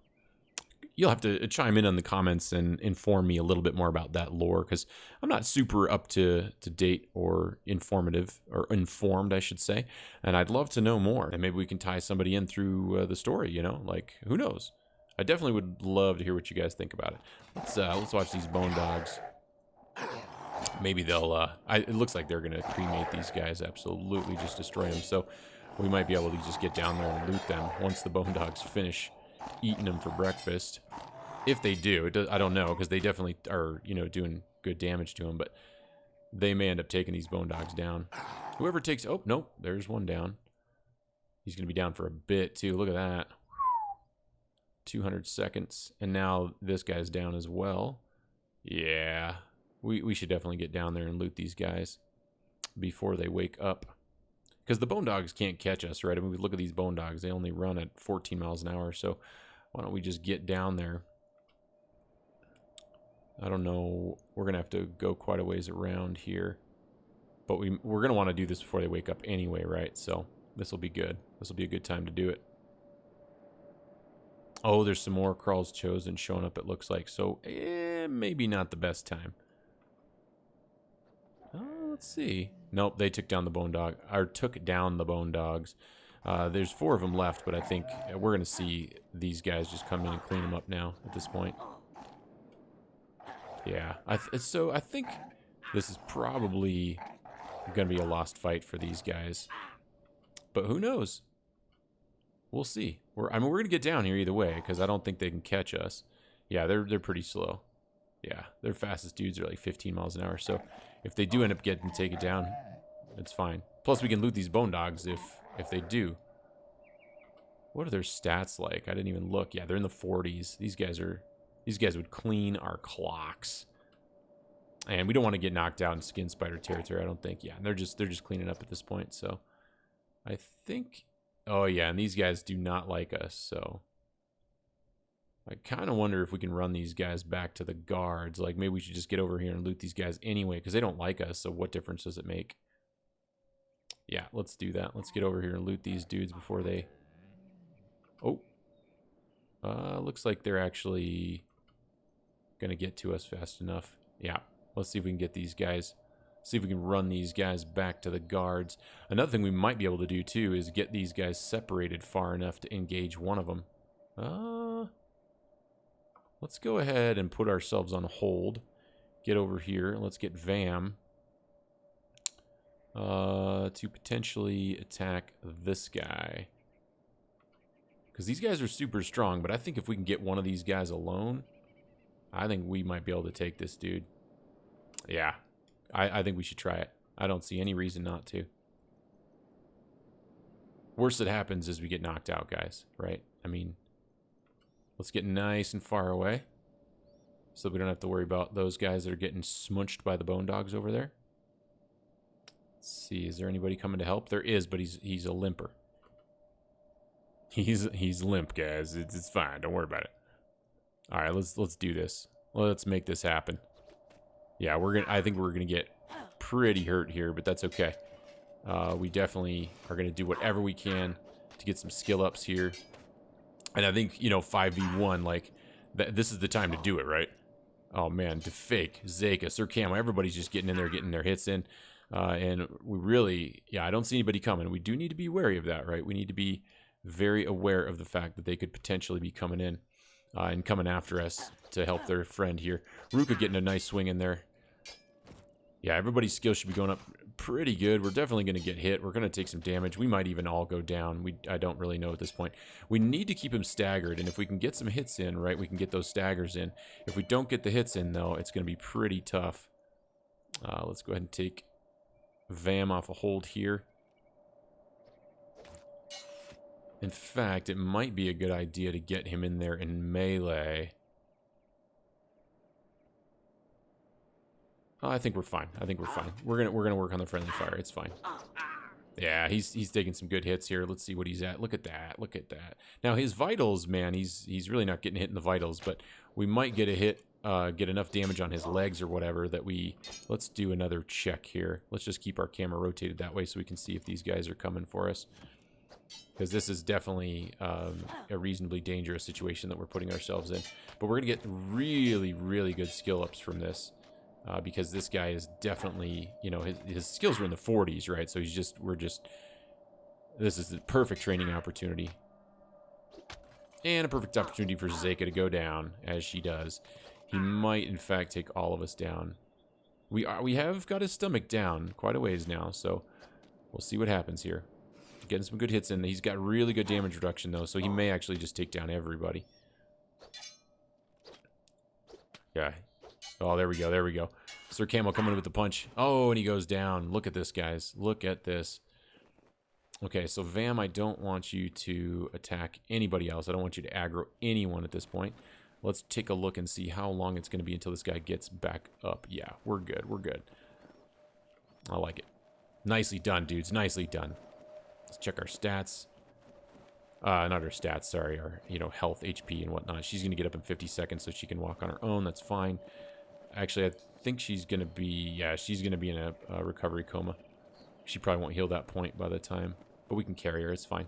you'll have to chime in on the comments and inform me a little bit more about that lore, because I'm not super up to date or informative, or informed, I should say. And I'd love to know more. And maybe we can tie somebody in through the story, you know? Like, who knows? I definitely would love to hear what you guys think about it. Let's watch these bone dogs. Maybe they'll, it looks like they're going to cremate these guys, absolutely just destroy them. So we might be able to just get down there and loot them once the bone dogs finish eating them for breakfast. If they do, I don't know, because they definitely are, you know, doing good damage to them, but they may end up taking these bone dogs down. Whoever takes, oh, nope, there's one down. He's going to be down for a bit, too. Look at that. 200 seconds. And now this guy's down as well. Yeah. We should definitely get down there and loot these guys before they wake up. Because the bone dogs can't catch us, right? I mean, we look at these bone dogs. They only run at 14 miles an hour. So why don't we just get down there? I don't know. We're going to have to go quite a ways around here. But we're going to want to do this before they wake up anyway, right? So this will be good. This will be a good time to do it. Oh, there's some more Kral's Chosen showing up, it looks like. So maybe not the best time. Let's see. Nope, they took down the bone dog, or took down the bone dogs. There's 4 of them left, but I think we're going to see these guys just come in and clean them up now at this point. Yeah, so I think this is probably going to be a lost fight for these guys. But who knows? We'll see. I mean, we're going to get down here either way, because I don't think they can catch us. Yeah, they're pretty slow. Yeah, their fastest dudes are like 15 miles an hour, so if they do end up getting taken down, it's fine. Plus, we can loot these bone dogs if they do. What are their stats like? I didn't even look. Yeah, they're in the 40s. These guys would clean our clocks. And we don't want to get knocked out in skin spider territory, I don't think. Yeah, they're just cleaning up at this point. So I think, oh yeah, and these guys do not like us, so I kind of wonder if we can run these guys back to the guards. Like, maybe we should just get over here and loot these guys anyway, because they don't like us, so what difference does it make? Yeah, let's do that. Let's get over here and loot these dudes before they... Oh. Looks like they're actually going to get to us fast enough. Yeah, let's see if we can get these guys... See if we can run these guys back to the guards. Another thing we might be able to do, too, is get these guys separated far enough to engage one of them. Let's go ahead and put ourselves on hold. Get over here. Let's get Vam to potentially attack this guy. Because these guys are super strong, but I think if we can get one of these guys alone, I think we might be able to take this dude. Yeah, I think we should try it. I don't see any reason not to. Worst that happens is we get knocked out, guys, right? I mean... Let's get nice and far away so we don't have to worry about those guys that are getting smunched by the bone dogs over there. Let's see, is there anybody coming to help? There is, but he's a limper. He's limp, guys. It's fine. Don't worry about it. All right, let's do this. Let's make this happen. Yeah, I think we're gonna get pretty hurt here, but that's okay. We definitely are gonna do whatever we can to get some skill ups here. And I think, you know, 5v1, like, this is the time to do it, right? Oh, man, Defake, Zeka, Sir Camo, everybody's just getting in there, getting their hits in. And we really, yeah, I don't see anybody coming. We do need to be wary of that, right? We need to be very aware of the fact that they could potentially be coming in and coming after us to help their friend here. Ruka getting a nice swing in there. Yeah, everybody's skill should be going up pretty good. We're definitely going to get hit. We're going to take some damage. We might even all go down. I don't really know at this point. We need to keep him staggered, and if we can get some hits in, right, we can get those staggers in. If we don't get the hits in, though, it's going to be pretty tough. Let's go ahead and take Vam off a hold here. In fact, it might be a good idea to get him in there in melee. Oh, I think we're fine. I think we're fine. We're gonna work on the friendly fire. It's fine. Yeah, he's taking some good hits here. Let's see what he's at. Look at that. Look at that. Now his vitals, man, he's really not getting hit in the vitals, but we might get a hit, get enough damage on his legs or whatever that we. Let's do another check here. Let's just keep our camera rotated that way so we can see if these guys are coming for us. Because this is definitely a reasonably dangerous situation that we're putting ourselves in. But we're gonna get really, really good skill ups from this. Because this guy is definitely, you know, his skills are in the 40s, right? So this is the perfect training opportunity. And a perfect opportunity for Zeka to go down, as she does. He might, in fact, take all of us down. We have got his stomach down quite a ways now, so we'll see what happens here. Getting some good hits in. He's got really good damage reduction, though, so he may actually just take down everybody. Yeah. Oh, there we go. There we go. Sir Camo coming in with the punch. Oh, and he goes down. Look at this, guys. Look at this. Okay, so Vam, I don't want you to attack anybody else. I don't want you to aggro anyone at this point. Let's take a look and see how long it's going to be until this guy gets back up. Yeah, we're good. We're good. I like it. Nicely done, dudes. Nicely done. Let's check our stats. Not her stats, sorry. Our, you know, health, HP, and whatnot. She's going to get up in 50 seconds so she can walk on her own. That's fine. Actually, I think she's going to be... Yeah, she's going to be in a recovery coma. She probably won't heal that point by the time. But we can carry her. It's fine.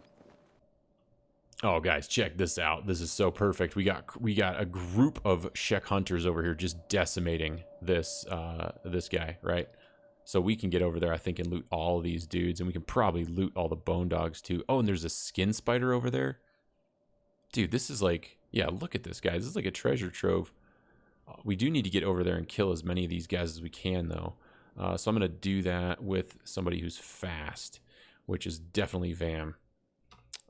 Oh, guys, check this out. This is so perfect. We got a group of Shek hunters over here just decimating this this guy, right? So we can get over there, I think, and loot all of these dudes. And we can probably loot all the bone dogs, too. Oh, and there's a skin spider over there. Dude, this is like... Yeah, look at this, guys. This is like a treasure trove. We do need to get over there and kill as many of these guys as we can, though. So I'm going to do that with somebody who's fast, which is definitely Vam.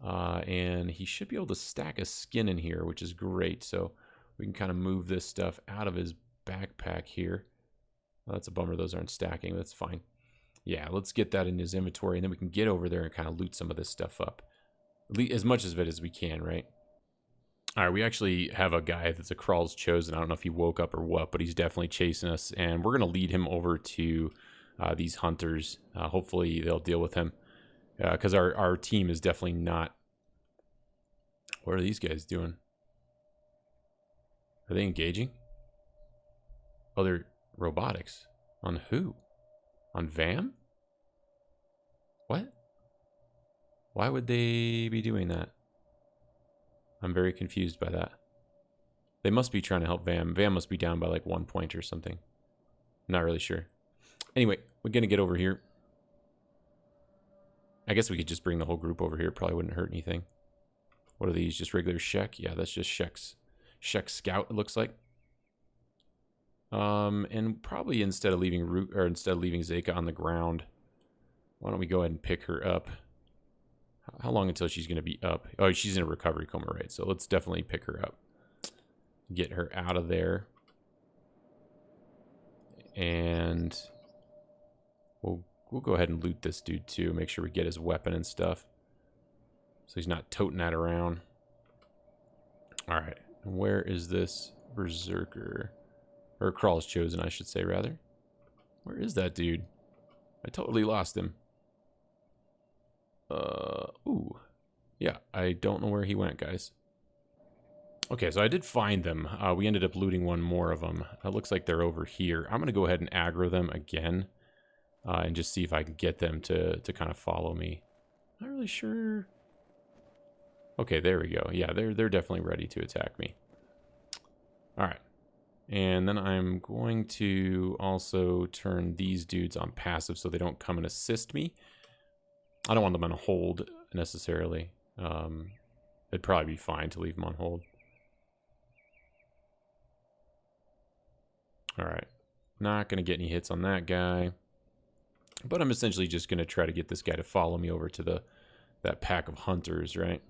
And he should be able to stack a skin in here, which is great. So we can kind of move this stuff out of his backpack here. Well, that's a bummer those aren't stacking. That's fine. Yeah, let's get that in his inventory, and then we can get over there and kind of loot some of this stuff up. As much of it as we can, right? All right, we actually have a guy that's a Crawl's Chosen. I don't know if he woke up or what, but he's definitely chasing us, and we're going to lead him over to these hunters. Hopefully they'll deal with him, because our team is definitely not... What are these guys doing? Are they engaging? Oh, they're robotics. On who? On Vam? What? Why would they be doing that? I'm very confused by that. They must be trying to help Vam. Vam must be down by like 1 point or something. Not really sure. Anyway, we're going to get over here. I guess we could just bring the whole group over here. Probably wouldn't hurt anything. What are these? Just regular Shek? Yeah, that's just Shek Scout, it looks like. And probably instead of leaving Zeka on the ground, why don't we go ahead and pick her up? How long until she's going to be up? Oh, she's in a recovery coma, right? So let's definitely pick her up. Get her out of there. And we'll go ahead and loot this dude too. Make sure we get his weapon and stuff. So he's not toting that around. All right. And where is this Berserker? Or Crawl's Chosen, I should say, rather. Where is that dude? I totally lost him. Ooh. Yeah, I don't know where he went, guys. Okay, so I did find them. We ended up looting one more of them. It looks like they're over here. I'm going to go ahead and aggro them again. And just see if I can get them to kind of follow me. Not really sure Okay, there we go. Yeah, they're definitely ready to attack me. All right. And then I'm going to also turn these dudes on passive so they don't come and assist me. I don't want them on hold necessarily. It'd probably be fine to leave them on hold. All right. Not going to get any hits on that guy. But I'm essentially just going to try to get this guy to follow me over to that pack of hunters, right?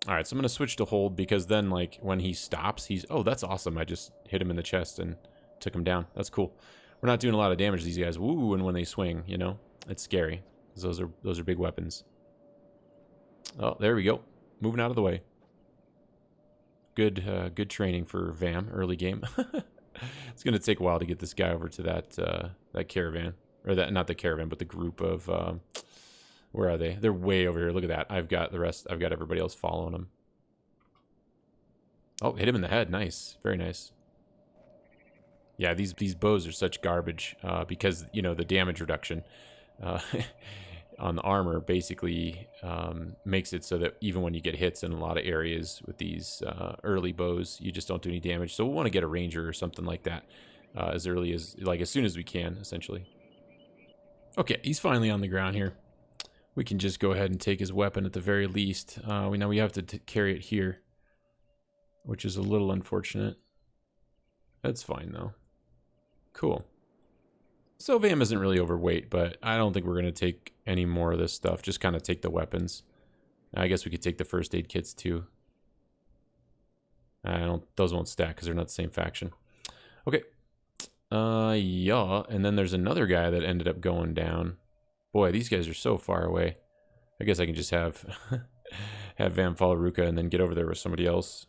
All right, so I'm going to switch to hold because then, like, when he stops, he's... Oh, that's awesome. I just hit him in the chest and took him down. That's cool. We're not doing a lot of damage to these guys. Woo, and when they swing, you know? It's scary. Those are big weapons. Oh, there we go. Moving out of the way. Good training for Vam, early game. It's going to take a while to get this guy over to that caravan. Or that, not the caravan, but the group of... where are they? They're way over here. Look at that. I've got the rest. I've got everybody else following them. Oh, hit him in the head. Nice. Very nice. Yeah, these bows are such garbage because, you know, the damage reduction on the armor basically makes it so that even when you get hits in a lot of areas with these early bows, you just don't do any damage. So we'll want to get a ranger or something like that as early as, like, as soon as we can, essentially. Okay, he's finally on the ground here. We can just go ahead and take his weapon at the very least. We know we have to carry it here, which is a little unfortunate. That's fine, though. Cool. So Vam isn't really overweight, but I don't think we're going to take any more of this stuff. Just kind of take the weapons. I guess we could take the first aid kits, too. Those won't stack because they're not the same faction. Okay. Yeah, and then there's another guy that ended up going down. Boy, these guys are so far away. I guess I can just have have Vam follow Ruka and then get over there with somebody else.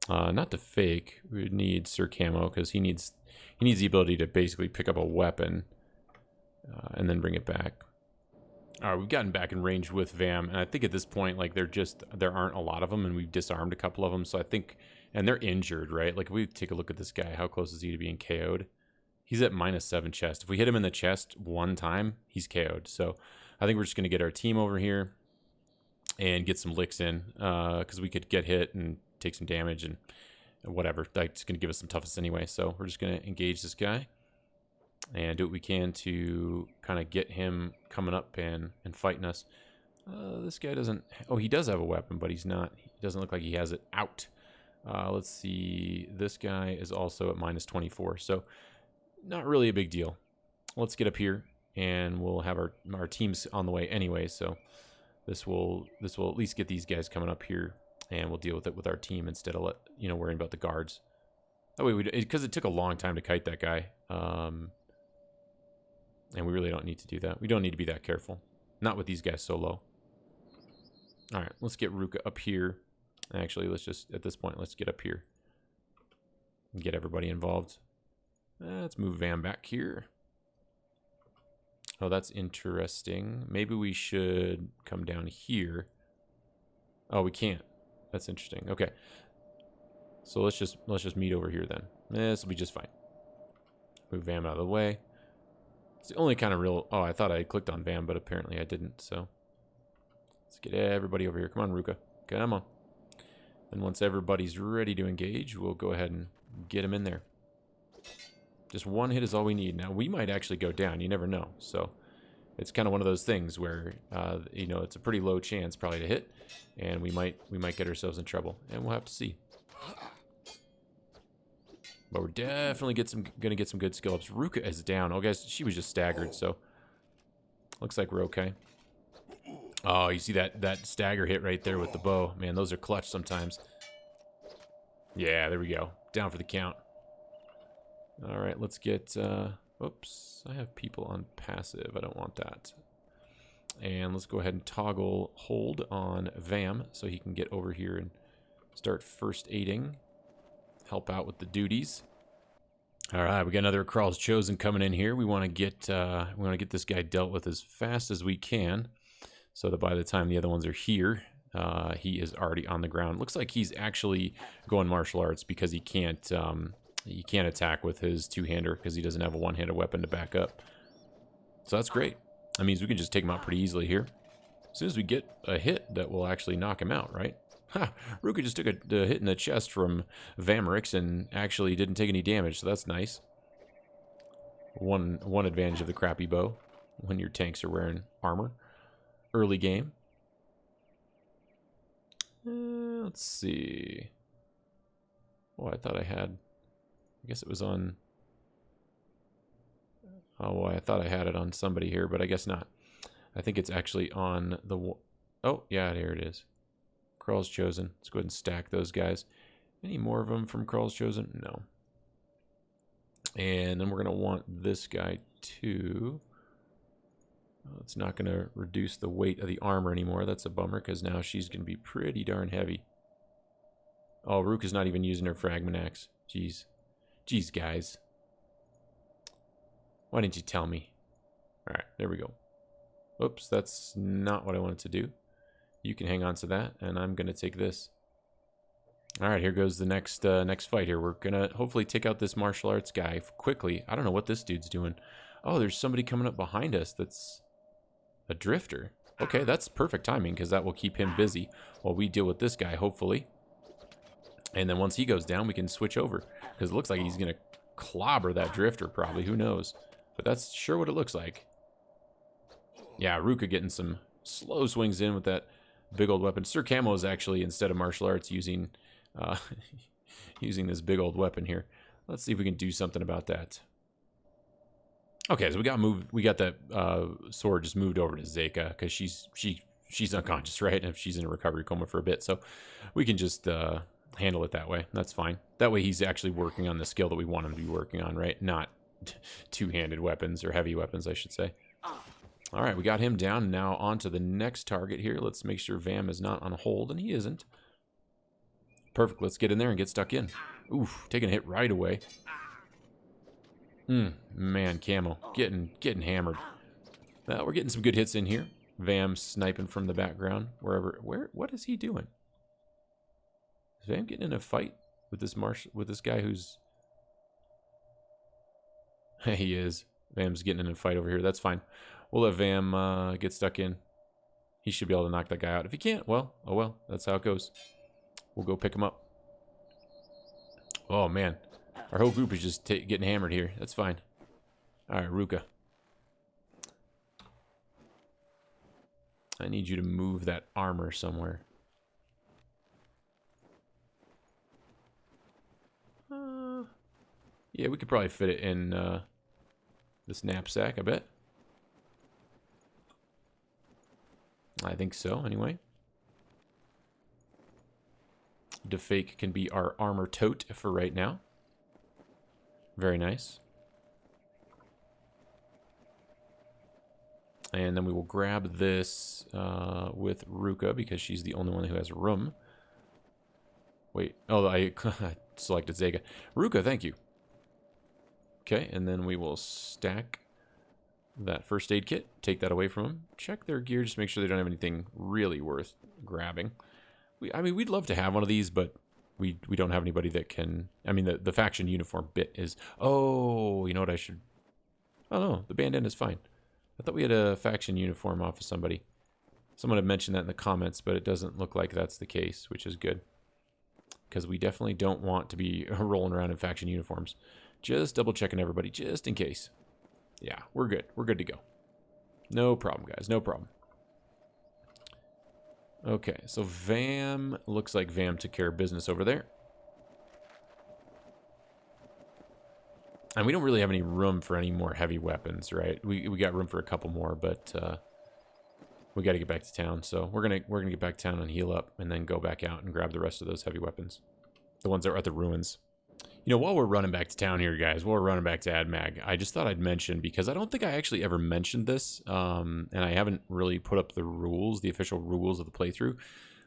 Not to fake. We would need Sir Camo because he needs the ability to basically pick up a weapon and then bring it back. All right, we've gotten back in range with Vam, and I think at this point, like, there aren't a lot of them, and we've disarmed a couple of them. So I think, and they're injured, right? Like, if we take a look at this guy, how close is he to being KO'd? He's at -7 chest. If we hit him in the chest one time, he's KO'd. So I think we're just going to get our team over here and get some licks in because we could get hit and take some damage and whatever. That's going to give us some toughness anyway. So we're just going to engage this guy and do what we can to kind of get him coming up and fighting us. This guy doesn't... Oh, he does have a weapon, but he's not... He doesn't look like he has it out. Let's see. This guy is also at -24. So... not really a big deal. Let's get up here, and we'll have our teams on the way anyway. So this will at least get these guys coming up here, and we'll deal with it with our team instead of worrying about the guards. That way, because it took a long time to kite that guy, and we really don't need to do that. We don't need to be that careful. Not with these guys so low. All right, let's get Ruka up here. Actually, let's just at this point let's get up here and get everybody involved. Let's move Vam back here. Oh, that's interesting. Maybe we should come down here. Oh, we can't. That's interesting. Okay. So let's just meet over here then. This will be just fine. Move Vam out of the way. It's the only kind of real... Oh, I thought I clicked on Vam, but apparently I didn't. So let's get everybody over here. Come on, Ruka. Come on. And once everybody's ready to engage, we'll go ahead and get him in there. Just one hit is all we need. Now, we might actually go down. You never know. So it's kind of one of those things where, it's a pretty low chance probably to hit. And we might get ourselves in trouble. And we'll have to see. But we're definitely going to get some good skill ups. Ruka is down. Oh, guys, she was just staggered. So looks like we're okay. Oh, you see that stagger hit right there with the bow. Man, those are clutch sometimes. Yeah, there we go. Down for the count. All right, let's get, oops, I have people on passive. I don't want that. And let's go ahead and toggle hold on Vam so he can get over here and start first aiding. Help out with the duties. All right, we got another Kral's Chosen coming in here. We want to get this guy dealt with as fast as we can so that by the time the other ones are here, he is already on the ground. Looks like he's actually going martial arts because he can't attack with his two-hander because he doesn't have a one-handed weapon to back up. So that's great. That means we can just take him out pretty easily here. As soon as we get a hit that will actually knock him out, right? Ha! Ruka just took a hit in the chest from Vamerix and actually didn't take any damage, so that's nice. One advantage of the crappy bow when your tanks are wearing armor. Early game. Let's see. Oh, I thought I had... I guess it was on... Oh, well, I thought I had it on somebody here, but I guess not. I think it's actually on the... Oh, yeah, here it is. Crawl's Chosen. Let's go ahead and stack those guys. Any more of them from Crawl's Chosen? No. And then we're going to want this guy too. It's not going to reduce the weight of the armor anymore. That's a bummer because now she's going to be pretty darn heavy. Oh, Ruka's not even using her fragment axe. Jeez. Jeez, guys. Why didn't you tell me? Alright, there we go. Oops, that's not what I wanted to do. You can hang on to that, and I'm going to take this. Alright, here goes the next fight here. We're going to hopefully take out this martial arts guy quickly. I don't know what this dude's doing. Oh, there's somebody coming up behind us that's a drifter. Okay, that's perfect timing, because that will keep him busy while we deal with this guy, hopefully. And then once he goes down, we can switch over. Because it looks like he's going to clobber that drifter, probably. Who knows? But that's sure what it looks like. Yeah, Ruka getting some slow swings in with that big old weapon. Sir Camo is actually, instead of martial arts, using using this big old weapon here. Let's see if we can do something about that. Okay, so we got that sword just moved over to Zeka because she's unconscious, right? And she's in a recovery coma for a bit, so we can just handle it that way. That's fine. That way he's actually working on the skill that we want him to be working on, right? Not two-handed weapons, or heavy weapons, I should say. All right, we got him down. Now on to the next target here. Let's make sure Vam is not on hold, and he isn't. Perfect. Let's get in there and get stuck in. Oof, taking a hit right away. Man, Camo getting hammered. We're getting some good hits in here. Vam sniping from the background. What is he doing? Is Vam getting in a fight with this guy who's... He is. Vam's getting in a fight over here. That's fine. We'll let Vam get stuck in. He should be able to knock that guy out. If he can't, well, oh well. That's how it goes. We'll go pick him up. Oh, man. Our whole group is just getting hammered here. That's fine. All right, Ruka. I need you to move that armor somewhere. Yeah, we could probably fit it in this knapsack, I bet. I think so, anyway. Defake can be our armor tote for right now. Very nice. And then we will grab this with Ruka because she's the only one who has room. Wait, oh, I selected Zega. Ruka, thank you. Okay, and then we will stack that first aid kit. Take that away from them. Check their gear, just make sure they don't have anything really worth grabbing. I mean, we'd love to have one of these, but we don't have anybody that can... I mean, the faction uniform bit is... Oh, you know what I should... Oh, no, the bandana is fine. I thought we had a faction uniform off of somebody. Someone had mentioned that in the comments, but it doesn't look like that's the case, which is good. Because we definitely don't want to be rolling around in faction uniforms. Just double checking everybody, just in case. Yeah, we're good. We're good to go. No problem, guys. No problem. Okay, so Vam, looks like Vam took care of business over there. And we don't really have any room for any more heavy weapons, right? We got room for a couple more, but we got to get back to town. So we're gonna get back to town and heal up, and then go back out and grab the rest of those heavy weapons, the ones that are at the ruins. You know, while we're running back to town here, guys, while we're running back to AdMag, I just thought I'd mention, because I don't think I actually ever mentioned this, and I haven't really put up the rules, the official rules of the playthrough.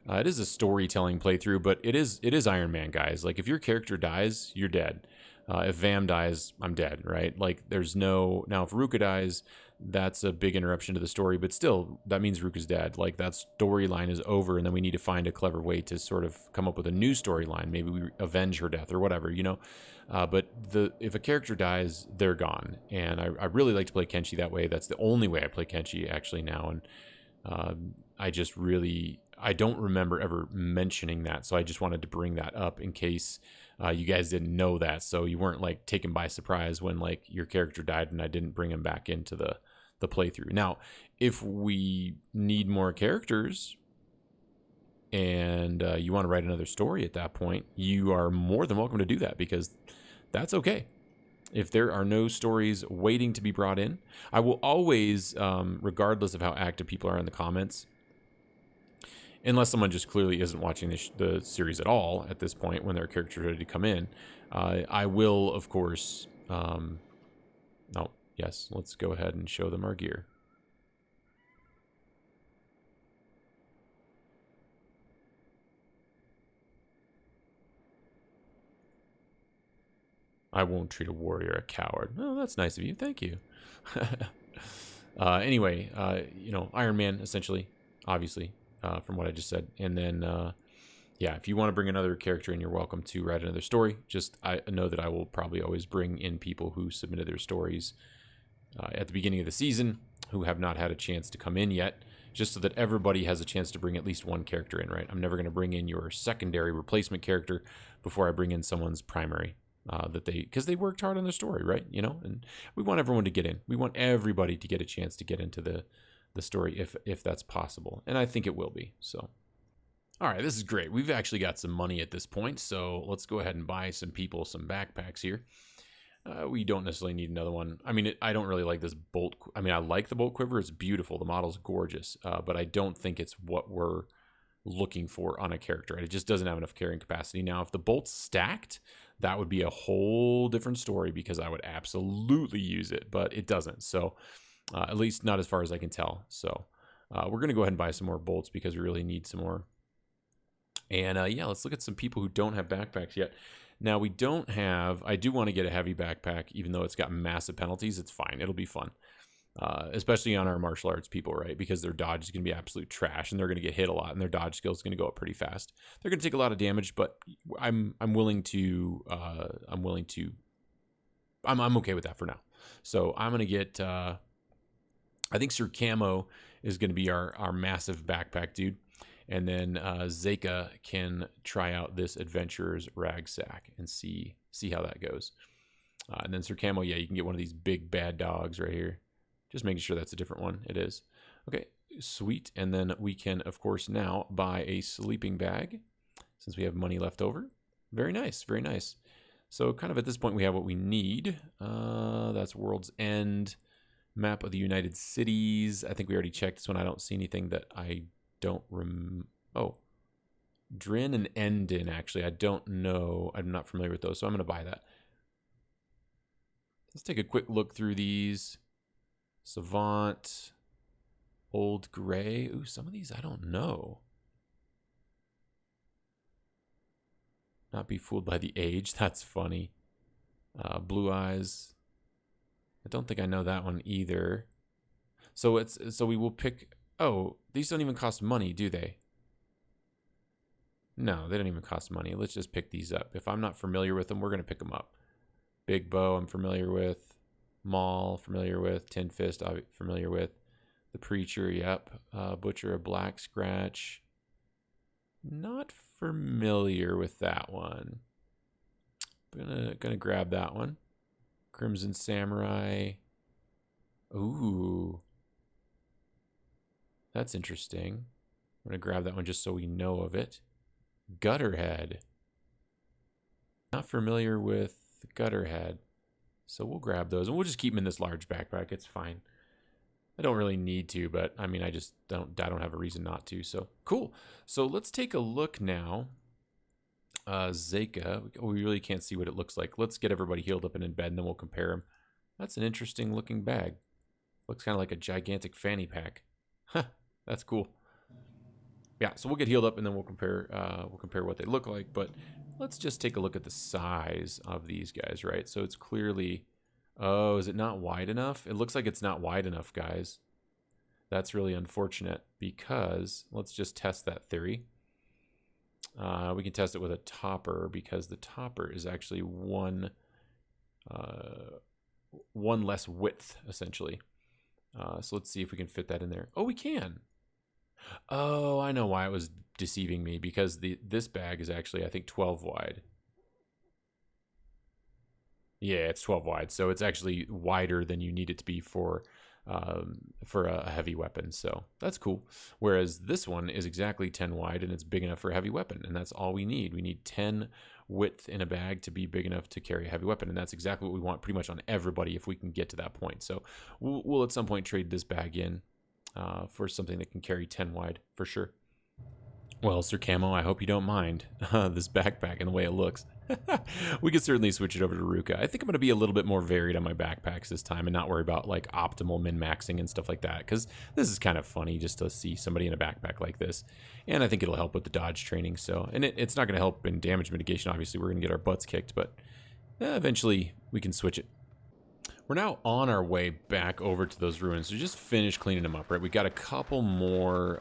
It is a storytelling playthrough, but it is Iron Man, guys. Like, if your character dies, you're dead. If Vam dies, I'm dead, right? Like, there's no... Now, if Ruka dies, that's a big interruption to the story, but still, that means Ruka's dead. Like, that storyline is over, and then we need to find a clever way to sort of come up with a new storyline. Maybe we avenge her death or whatever, you know? But if a character dies, they're gone. And I really like to play Kenshi that way. That's the only way I play Kenshi, actually, now. And I just really, I don't remember ever mentioning that. So I just wanted to bring that up in case you guys didn't know that. So you weren't like taken by surprise when like your character died and I didn't bring him back into the playthrough. Now, if we need more characters and you want to write another story at that point, you are more than welcome to do that, because that's okay. If there are no stories waiting to be brought in, I will always, regardless of how active people are in the comments, unless someone just clearly isn't watching the series at all at this point when their character is ready to come in, I will, of course, oh, yes, let's go ahead and show them our gear. I won't treat a warrior a coward. Oh, that's nice of you. Thank you. Anyway, you know, Iron Man, essentially, obviously, from what I just said. And then, yeah, if you want to bring another character in, you're welcome to write another story. Just, I know that I will probably always bring in people who submitted their stories at the beginning of the season who have not had a chance to come in yet, just so that everybody has a chance to bring at least one character in, right? I'm never going to bring in your secondary replacement character before I bring in someone's primary. Because they worked hard on their story, right? You know, and we want everyone to get in. We want everybody to get a chance to get into the story if that's possible, and I think it will be. So, all right, this is great. We've actually got some money at this point, so let's go ahead and buy some people some backpacks here. We don't necessarily need another one. I mean, I don't really like this bolt. I mean, I like the bolt quiver. It's beautiful. The model's gorgeous, but I don't think it's what we're looking for on a character. It just doesn't have enough carrying capacity. Now, if the bolt's stacked, that would be a whole different story, because I would absolutely use it, but it doesn't. So at least not as far as I can tell. So we're going to go ahead and buy some more bolts because we really need some more. And yeah, let's look at some people who don't have backpacks yet. Now, we don't have, I do want to get a heavy backpack, even though it's got massive penalties. It's fine. It'll be fun. Especially on our martial arts people, right? Because their dodge is going to be absolute trash, and they're going to get hit a lot, and their dodge skill is going to go up pretty fast. They're going to take a lot of damage, but I'm okay with that for now. So I'm going to get, I think Sir Camo is going to be our massive backpack dude. And then Zeka can try out this adventurer's ragsack and see how that goes. And then Sir Camo, yeah, you can get one of these big bad dogs right here. Just making sure that's a different one. It is. Okay, sweet. And then we can, of course, now buy a sleeping bag since we have money left over. Very nice, very nice. So kind of at this point, we have what we need. That's World's End, map of the United Cities. I think we already checked this one. I don't see anything that I don't Oh, Drin and Endin, actually. I don't know. I'm not familiar with those, so I'm going to buy that. Let's take a quick look through these. Savant, Old Gray. Ooh, some of these I don't know. Not be fooled by the age. That's funny. Blue Eyes. I don't think I know that one either. So we will pick. Oh, these don't even cost money, do they? No, they don't even cost money. Let's just pick these up. If I'm not familiar with them, we're going to pick them up. Big Bow, I'm familiar with. Maul, familiar with. Tin Fist, I'm familiar with. The Preacher, yep. Butcher of Black Scratch. Not familiar with that one. Gonna grab that one. Crimson Samurai. Ooh. That's interesting. I'm gonna grab that one just so we know of it. Gutterhead. Not familiar with Gutterhead. So we'll grab those, and we'll just keep them in this large backpack. It's fine. I don't really need to, but I mean, I don't have a reason not to. So cool. So let's take a look now. Zeka. We really can't see what it looks like. Let's get everybody healed up and in bed, and then we'll compare them. That's an interesting looking bag. Looks kind of like a gigantic fanny pack. Huh. That's cool. Yeah. So we'll get healed up, and then we'll compare. We'll compare what they look like, but. Let's just take a look at the size of these guys, right? So it's clearly, oh, is it not wide enough? It looks like it's not wide enough, guys. That's really unfortunate because, let's just test that theory. We can test it with a topper because the topper is actually one less width, essentially. So let's see if we can fit that in there. Oh, we can. Oh, I know why it was deceiving me, because this bag is actually, I think, 12 wide. Yeah, it's 12 wide, so it's actually wider than you need it to be for a heavy weapon. So that's cool. Whereas this one is exactly 10 wide, and it's big enough for a heavy weapon, and that's all we need. We need 10 width in a bag to be big enough to carry a heavy weapon, and that's exactly what we want pretty much on everybody if we can get to that point. So we'll at some point trade this bag in for something that can carry 10 wide for sure. Well, Sir Camo, I hope you don't mind this backpack and the way it looks. We could certainly switch it over to Ruka. I think I'm going to be a little bit more varied on my backpacks this time and not worry about like optimal min-maxing and stuff like that, because this is kind of funny just to see somebody in a backpack like this. And I think it'll help with the dodge training. So, and it's not going to help in damage mitigation. Obviously, we're going to get our butts kicked, but eventually we can switch it. We're now on our way back over to those ruins. So just finished cleaning them up, right? We got a couple more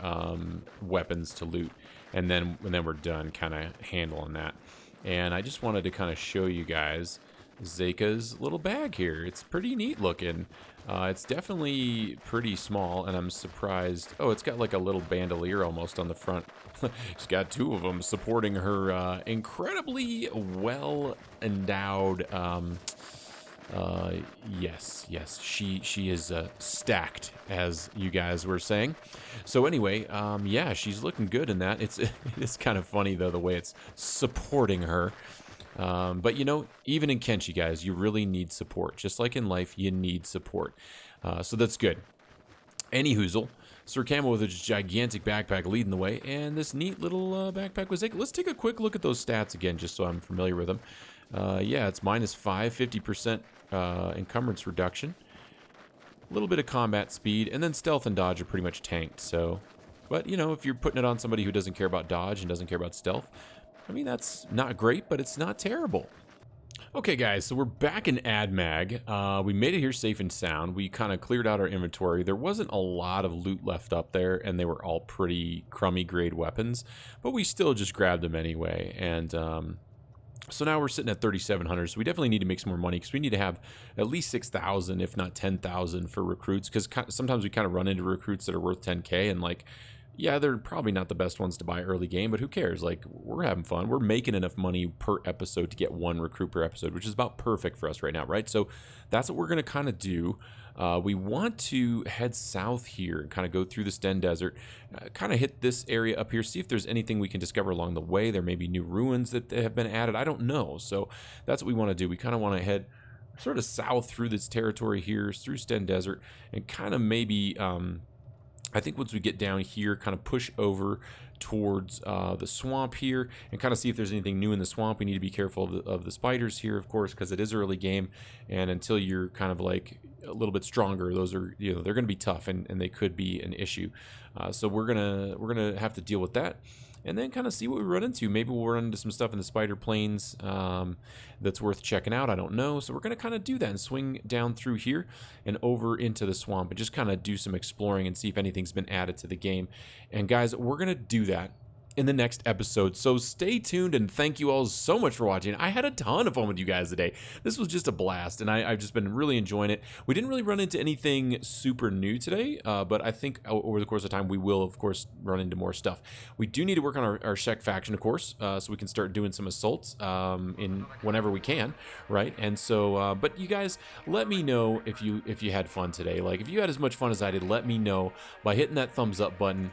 weapons to loot, and then we're done kind of handling that. And I just wanted to kind of show you guys Zeka's little bag here. It's pretty neat looking. It's definitely pretty small, and I'm surprised. Oh, it's got like a little bandolier almost on the front. She's got two of them supporting her incredibly well endowed. Yes, she is stacked, as you guys were saying. So anyway, yeah, she's looking good in that. It's kind of funny though the way it's supporting her. But you know, even in Kenshi, guys, you really need support. Just like in life, you need support. So that's good. Anyhoozle, Sir Camo with a gigantic backpack leading the way, and this neat little backpack with Zeka. Let's take a quick look at those stats again, just so I'm familiar with them. Yeah, it's -5, 50% encumbrance reduction, a little bit of combat speed, and then stealth and dodge are pretty much tanked. So, but you know, if you're putting it on somebody who doesn't care about dodge and doesn't care about stealth, I mean, that's not great, but it's not terrible. Okay, guys, so we're back in AdMag. We made it here safe and sound. We kind of cleared out our inventory. There wasn't a lot of loot left up there, and they were all pretty crummy grade weapons, but we still just grabbed them anyway. And so now we're sitting at 3,700. So we definitely need to make some more money, because we need to have at least 6,000, if not 10,000 for recruits, because sometimes we kind of run into recruits that are worth 10K, and like, yeah, they're probably not the best ones to buy early game, but who cares? Like, we're having fun. We're making enough money per episode to get one recruit per episode, which is about perfect for us right now, right? So that's what we're going to kind of do. We want to head south here and kind of go through the Sten Desert, kind of hit this area up here, see if there's anything we can discover along the way. There may be new ruins that have been added. I don't know. So that's what we want to do. We kind of want to head sort of south through this territory here, through Sten Desert, and kind of maybe... I think once we get down here, kind of push over towards the swamp here and kind of see if there's anything new in the swamp. We need to be careful of the spiders here, of course, because it is early game, and until you're kind of like a little bit stronger, those are, you know, they're going to be tough, and they could be an issue. So we're gonna have to deal with that, and then kind of see what we run into. Maybe we'll run into some stuff in the spider plains that's worth checking out. I don't know. So we're going to kind of do that and swing down through here and over into the swamp and just kind of do some exploring and see if anything's been added to the game. And guys, we're going to do that in the next episode, so stay tuned, and thank you all so much for watching. I had a ton of fun with you guys today. This was just a blast, and I've just been really enjoying it. We didn't really run into anything super new today, but I think over the course of time we will, of course, run into more stuff. We do need to work on our Shek faction, of course, so we can start doing some assaults in whenever we can, right? And so, but you guys, let me know if you had fun today. Like, if you had as much fun as I did, let me know by hitting that thumbs up button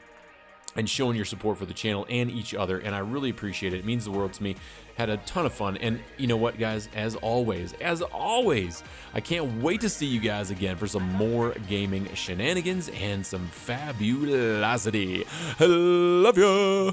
and showing your support for the channel and each other, and I really appreciate it. It means the world to me. Had a ton of fun, and you know what, guys, as always, I can't wait to see you guys again for some more gaming shenanigans and some fabulosity. Love ya!